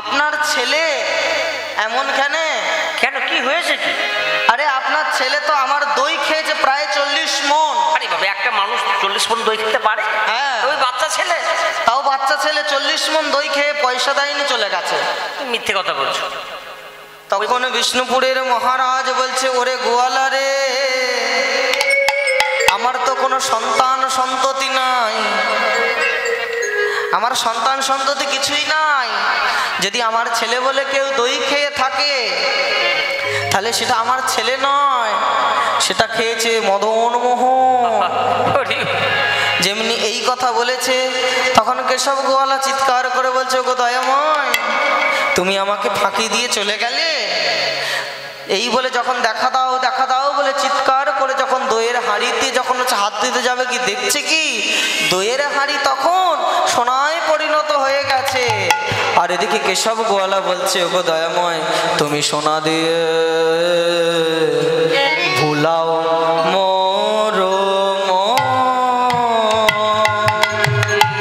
আপনার ছেলে এমন কেন কেন কি হয়েছে কি আরে আপনার ছেলে তো আমার দই খেয়েছে প্রায় 40 মণ আরে বাবা একটা মানুষ 40 মণ দই খেতে পারে হ্যাঁ ওই বাচ্চা ছেলে তাও বাচ্চা ছেলে 40 মণ দই খেয়ে পয়সা দেয়নি চলে গেছে তুমি মিথ্যে কথা বলছো তখন বিষ্ণুপুরের মহারাজ বলছে ওরে গোয়ালা রে আমার তো কোনো সন্তান সন্ততি নাই আমার সন্তান সন্ততি কিছুই নাই যদি আমার ছেলে বলে কেউ দই খেয়ে থাকে তাহলে সেটা আমার ছেলে নয় সেটা খেয়েছে মদন মোহন যেমনি এই কথা বলেছে তখন কেশব গোয়ালা চিৎকার করে বলছে গো দয়াময় তুমি আমাকে ফাঁকি দিয়ে চলে গেলে এই বলে যখন দেখা দাও বলে চিৎকার করে যখন দইয়ের হাঁড়িতে যখন হচ্ছে হাত দিতে যাবে কি দেখছে কি দইয়ের হাঁড়ি তখন সোনায় পরিণত হয়ে গেছে আর এদিকে কেশব গোয়ালা বলছে ওগো দয়াময় তুমি সোনা দিয়ে ভুলাও মোর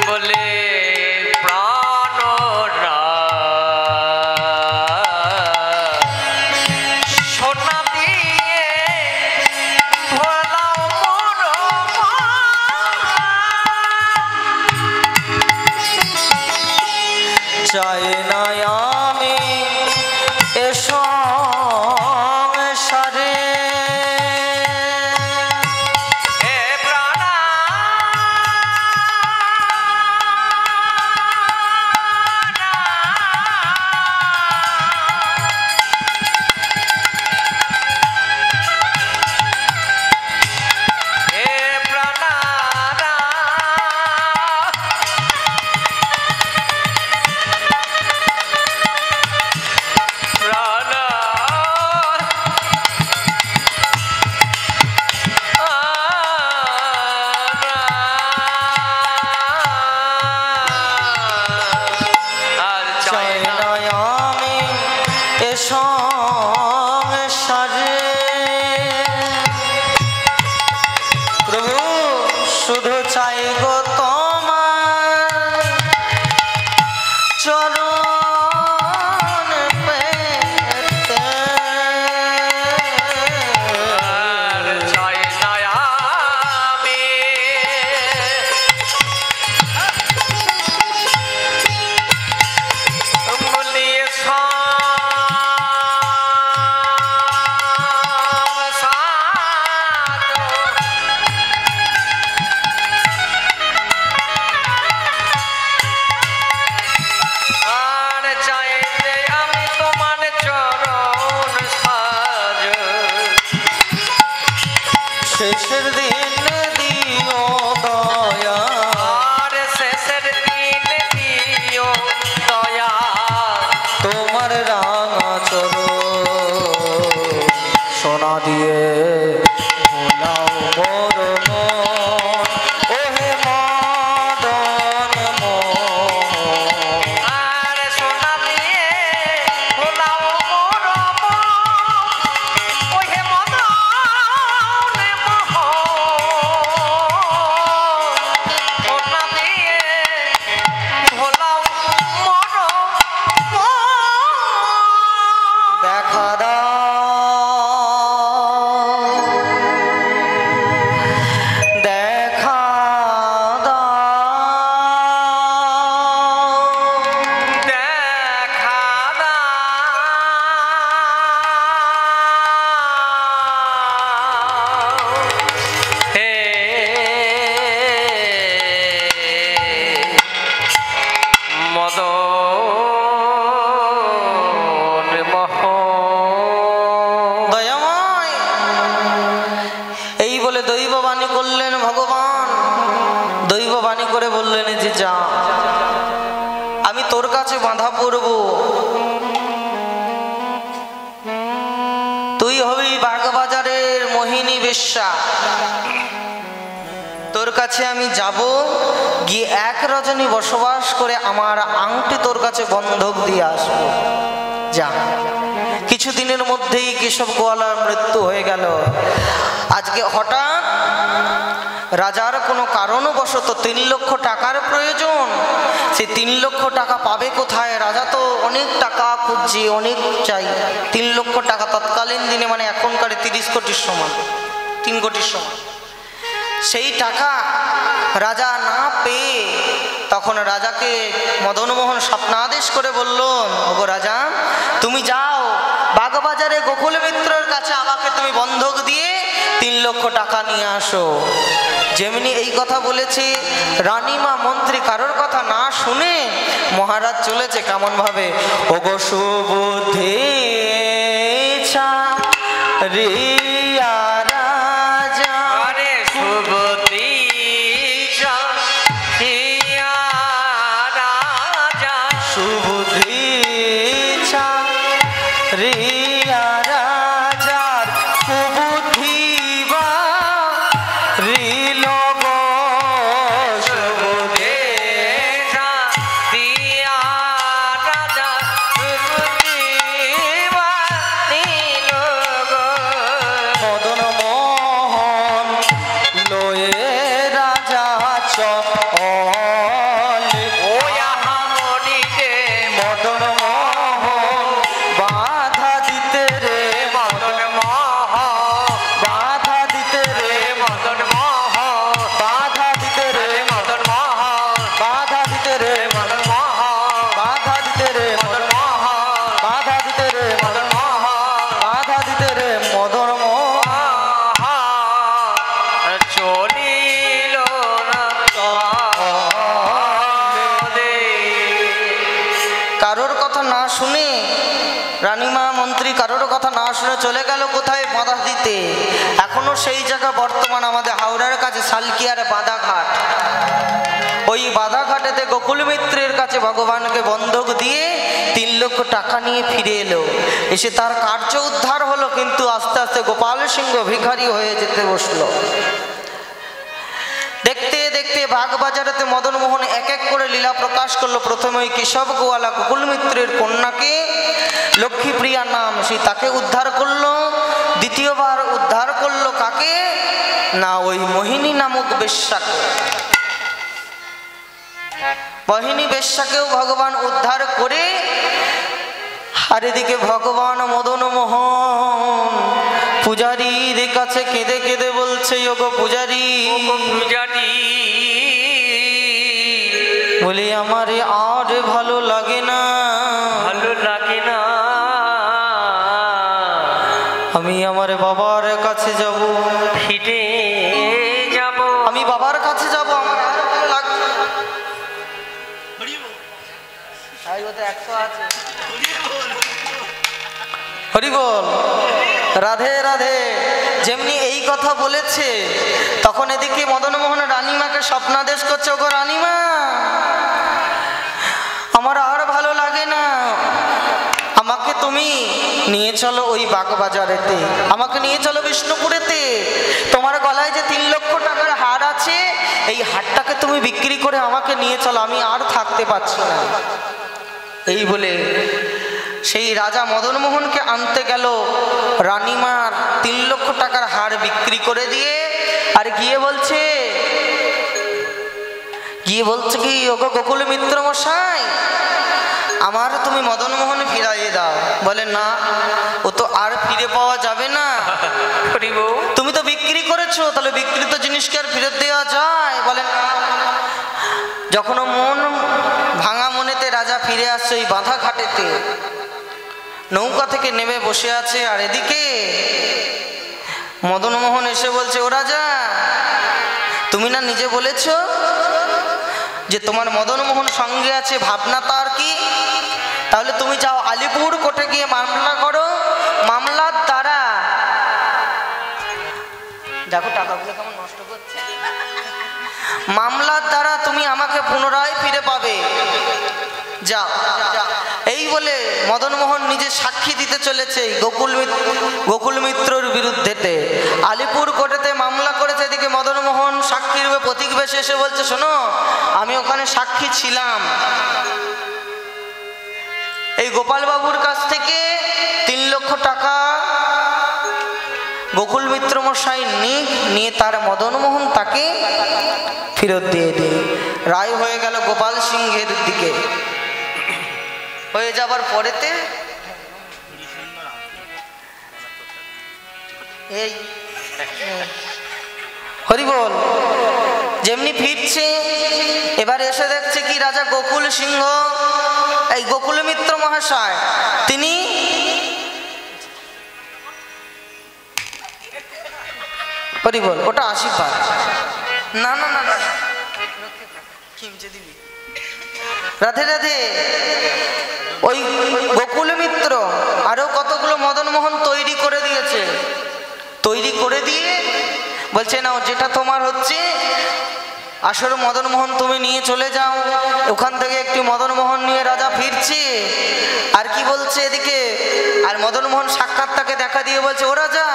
বলে প্রাণ চাই না আমি এ সংসারে হে প্রাণা হে প্রাণা চাই না আমি এ সংসারে প্রভু শুধু চাই গো তোমার চরণ পেতে চাই না আমি বলিয়ে আর চাইতে আমি তোমার চরণ সাজ শেষের দিন দিও দয়া আর শেষের দিন দিও দয়া তোমার রাঙা চরণ সোনা দিয়ে ভোলাও মোর মন ওহে মদন মোহন আর সোনা দিয়ে ভোলাও মোর মন ওহে মদন মোহন সোনা দিয়ে ভোলাও মোর মন দেখা দাও দেখা দাও দেখা দাও হে মদন মোহন দয়াময় এই বলে দৈববাণী করলেন ভগবান দৈববাণী করে বললেন যে যা আমি তোর কাছে বাঁধা পড়ব তুই হবি বাগবাজারের মোহিনী বেশ্যা তোর কাছে আমি যাব গিয়ে এক রজনী বসবাস করে আমার আংটি তোর কাছে বন্ধক দিয়ে আসবো যা কিছুদিনের মধ্যেই কেশব গোয়ালার মৃত্যু হয়ে গেল আজকে হঠাৎ রাজার কোনো কারণবশত 3 লক্ষ টাকার প্রয়োজন সেই 3 লক্ষ টাকা পাবে কোথায় রাজা তো অনেক টাকা খুঁজছে অনেক চাই 3 লক্ষ টাকা তৎকালীন দিনে মানে এখনকার 30 কোটির সমান 3 কোটির সমান সেই টাকা রাজা না পেয়ে তখন রাজাকে মদনমোহন স্বপ্নাদেশ করে বলল ওগো রাজা তুমি যাও বাগবাজারে গোকুল মিত্রের কাছে আমাকে তুমি বন্ধক দিয়ে 3 লক্ষ টাকা নিয়ে আসো যেমনি এই কথা বলেছে রানীমা মন্ত্রী কারোর কথা না শুনে মহারাজ চলেছে কেমন ভাবে ওগো সুবুদ্ধি রিয়া রাজা আরে সুবুদ্ধি হিয়া রাজা সুবুদ্ধি রিয়া রাজার কুবুদ্ধি বা রিলগ সুবুদ্ধি দিয়া রাজা সুবুদ্ধি নীল মদন মোহন লয়ে রাজা চলে ওয়া মনিকে মদন মোহন বাধা কারোর কথা না শুনে রানীমা মন্ত্রী কারোর কথা না শুনে চলে গেল কোথায়? বাধা দিতে। এখনো সেই জায়গা বর্তমান আমাদের হাওড়ার কাছে সালকিয়ার বাধাঘাট। ওই বাধাঘাটেতে গোকুল মিত্রের কাছে ভগবানকে বন্ধক দিয়ে 3 লক্ষ টাকা নিয়ে ফিরে এলো। এসে তার কার্য উদ্ধার হলো, কিন্তু আস্তে আস্তে গোপাল সিংহ ভিখারি হয়ে যেতে বসলো। দেখতে দেখতে বাগবাজারেতে মদন মোহন এক এক করে লীলা প্রকাশ করলো। প্রথমে ওই কেশব গোয়ালা গোকুল মিত্রের কন্যাকে, লক্ষ্মীপ্রিয়া নাম, সেই তাকে উদ্ধার করলো। দ্বিতীয়বার উদ্ধার করলো কাকে? না, ওই মোহিনী নামক বেশ্যাকে। মোহিনী বেশ্যাকেও ভগবান উদ্ধার করে, আর এদিকে ভগবান মদন মোহন পূজারীর কাছে কেঁদে কেঁদে বলছে, ওগো পূজারী, বলি আমারে আর ভালো লাগে না, আমি আমার বাবার কাছে যাব, ফিরে যাব, আমি বাবার কাছে যাব, আমার আর ভালো লাগছে না। হরি বল, রাধে রাধে। যেমনি এই কথা বলেছে, তখন এদিকে মদন মোহন রানীমাকে স্বপ্নাদেশ করছে, ওগো রানীমা, আমার আর ভালো লাগে না, আমাকে তুমি নিয়ে চলো ওই বাগবাজারেতে, আমাকে নিয়ে চলো বিষ্ণুপুরেতে। তোমার গলায় যে 3 লক্ষ টাকার হার আছে, এই হারটাকে তুমি বিক্রি করে আমাকে নিয়ে চলো, আমি আর থাকতে পারছি না। এই বলে সেই রাজা মদন মোহনকে আনতে গেল। রানীমার 3 লক্ষ টাকার হার বিক্রি করে দিয়ে আর গিয়ে বলছে কি, ওগো গোকুল মিত্র মশাই, আমার তুমি মদন মোহন ফিরাইয়ে দাও। বলে না, ও তো আর ফিরে পাওয়া যাবে না, তুমি তো বিক্রি করেছো, তাহলে বিক্রিত জিনিসকে আর ফেরত দেওয়া যায়? বলে না। যখন মন ভাঙা মনেতে রাজা ফিরে আসছে ওই বাঁধা ঘাটেতে, নৌকা থেকে নেমে বসে আছে। আর এদিকে মদন মোহন এসে বলছে, ও রাজা, তুমি না নিজে বলেছো যে তোমার মদন মোহন সঙ্গে আছে, ভাবনা তার কি? তাহলে তুমি যাও আলিপুর কোর্টে গিয়ে মামলা করো, মামলার দ্বারা, দেখো টাকাগুলো কেমন নষ্ট করছে, মামলার দ্বারা তুমি আমাকে পুনরায় ফিরে পাবে, যাও। এই বলে মদন মোহন নিজে সাক্ষী দিতে চলেছে গোকুল মিত্রর বিরুদ্ধেতে। আলিপুর কোর্টেতে মামলা করেছে। এদিকে মদন মোহন সাক্ষীর প্রতীক বেশে এসে বলছে, শোনো, আমি ওখানে সাক্ষী ছিলাম, এই গোপাল বাবুর কাছ থেকে 3 লক্ষ টাকা গোকুল মিত্র মশাই নিয়ে তার মদন মোহন তাকে ফেরত দিয়ে দিয়ে রায় হয়ে গেল গোপাল সিংহের দিকে। হয়ে যাবার পরেতে এই হরি বল, যেমনি ফিরছে, এবার এসে দেখছে কি রাজা গোকুল সিংহ, এই গোকুল মিত্র মহাশয়, তিনি হরি বল, ওটা আশীর্বাদ, না না না না, রাধে রাধে। ওই গোকুল মিত্র আরো কতগুলো মদন মোহন তৈরি করে দিয়েছে, তৈরি করে দিয়ে বলছে, না, যেটা তোমার হচ্ছে আসলে মদন মোহন তুমি নিয়ে চলে যাও। ওখান থেকে একটি মদন মোহন নিয়ে রাজা ফিরছে। আর কি বলছে এদিকে, আর মদন মোহন সাক্ষাৎ তাকে দেখা দিয়ে বলছে, ও রাজা,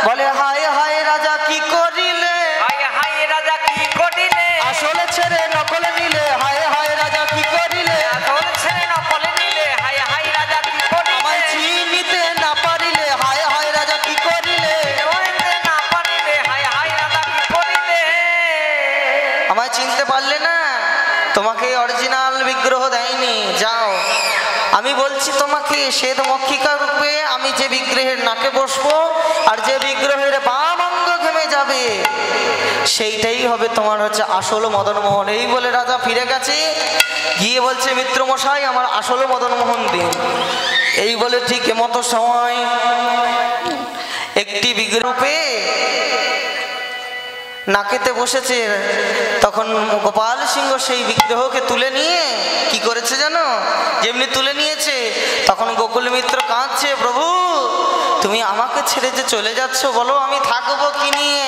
বলে, হায় হায় রাজা কি করিলে, হায় হায় রাজা কি করিলে, আসলে ছেড়ে নকলে নিলে, হায় হায় রাজা কি করিলে, আসল ছেড়ে নকলে নিলে, হায় হায় রাজা কি করিলে, আমায় চিনিতে না পারিলে, হায় হায় রাজা কি করিলে, চিনতে না পারিলে, হায় হায় রাজা কি করিলে, আমায় চিনতে পারলে না, তোমাকে অরিজিনাল বিগ্রহ দেয়নি, যাও। আমি বলছি তোমাকে, শ্বেত মক্ষিকা রূপে আমি যে বিগ্রহের নাকে বসবো, আর যে বিগ্রহের বাম অঙ্গ ঘেমে যাবে, সেইটাই হবে তোমার হচ্ছে আসল মদন মোহন। এই বলে রাজা ফিরে গেছে, গিয়ে বলছে, মিত্র মশাই, আমার আসল মদন মোহন দিন। এই বলে ঠিক এমতো সময় একটি বিগ্রহে নাকেতে বসেছে। তখন গোপাল সিংহ সেই বিগ্রহকে তুলে নিয়ে কি করেছে জানো, যেমনি তুলে নিয়েছে, তখন গোকুল মিত্র কাঁদছে, প্রভু তুমি আমাকে ছেড়ে যে চলে যাচ্ছ, বলো আমি থাকবো কি নিয়ে?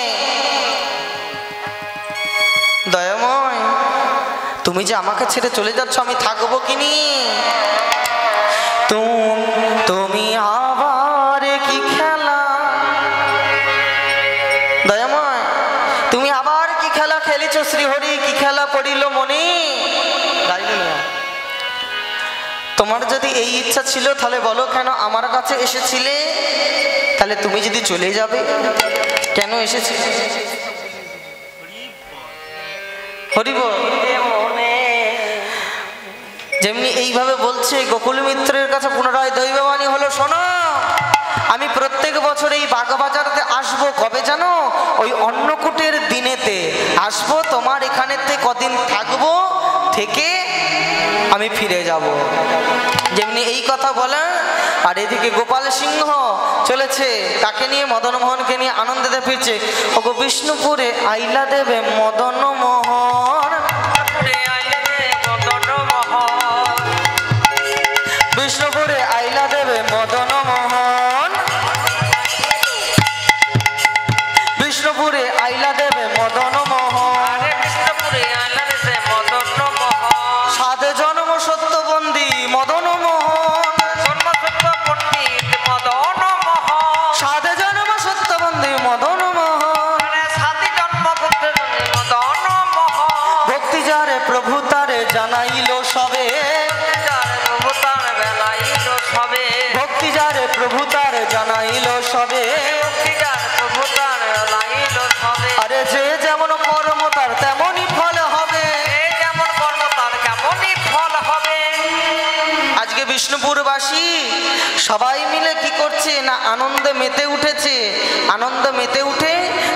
দয়াময়, তুমি যে আমাকে ছেড়ে চলে যাচ্ছ, আমি থাকবো কি নিয়ে? তুমি আবার কি খেলা, দয়াময় তুমি আবার কি খেলা খেলিছ শ্রীহরি, কি খেলা পড়িল মনে? তোমার যদি এই ইচ্ছা ছিল তাহলে বলো কেন আমার কাছে এসেছিলে? তাহলে তুমি যদি চলে যাবে কেন এসেছিলে? হরিব যেমনি এইভাবে বলছে, গোকুল মিত্রের কাছে পুনরায় দৈববাণী হলো, শোনো আমি প্রত্যেক বছর এই বাগবাজারতে আসবো, কবে জানো? ওই অন্নকূটের দিনেতে আসবো, তোমার এখানেতে কদিন থাকবো, থেকে আমি ফিরে যাব। যেমনি এই কথা বলা, আর এদিকে গোপাল সিংহ চলেছে, তাকে নিয়ে মদন মোহনকে নিয়ে আনন্দেতে ফিরছে। ওগো বিষ্ণুপুরে আইলা দেবে মদন মোহন, বিষ্ণুপুরে আইলা দেবে মদন মোহন, বিষ্ণুপুরে আইলা দেবে মদন মোহন, সাধে জন্ম সত্যবন্দী মদন মোহন, সাধে জন্ম সত্যবন্দী মদন মোহন, ভক্তি যারে প্রভু তারে জানাইল সবে, ভক্তি যারে প্রভু তার জানাইল সবে, আরে যে যেমন কর্ম তার তেমনই ফল হবে, আজকে বিষ্ণুপুরবাসী সবাই মিলে কি করছে না, আনন্দে মেতে উঠেছে। আনন্দ মেতে উঠে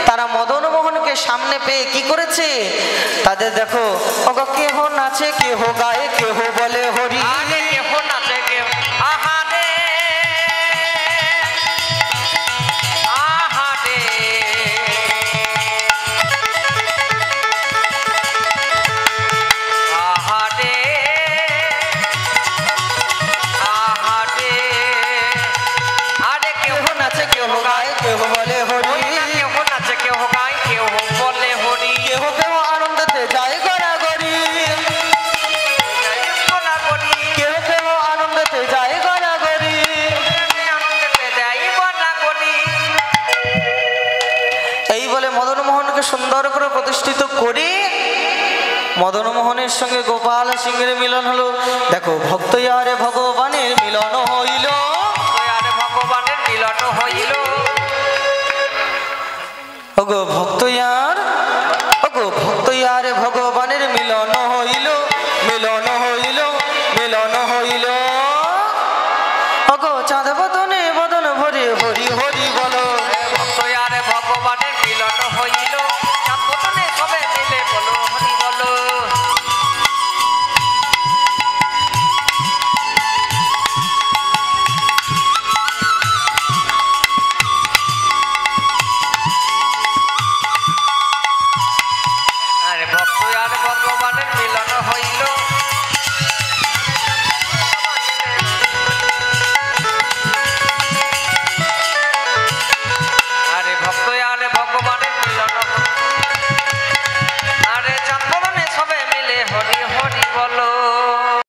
তারা মদন মোহনকে সামনে পেয়ে কি করেছে, তাদের দেখো ওগো কেহ নাচে, কেহ গায়ে, কেহ বলে হরি, কেহ বলে হরি, কেহ কেহ আনন্দেতে যায় গড়াগড়ি, কেহ কেহ আনন্দেতে যায় গড়াগড়ি। এই বলে মদন মোহনকে সুন্দর করে প্রতিষ্ঠিত করে মদন মোহনের সঙ্গে গোপাল সিংহের মিলন হলো। দেখো ভক্ত আরে ভগবানের মিলন হইল, ভগবানের মিলন হইল, ওগো ভক্ত আর, ওগো ভক্ত আরে ভগবানের মিলন হইল, মিলন হইল, মিলন হইল, ওগো চাঁদ বদনে বদন ভরে হরি হরি বলো, ভক্ত আরে ভগবানের মিলন হইল, চাঁদ বদনে সবে মিলে বলো হরি বলো। ভক্ত আর ভগবানের মিলন হইল, আরে ভক্ত আর ভগবানের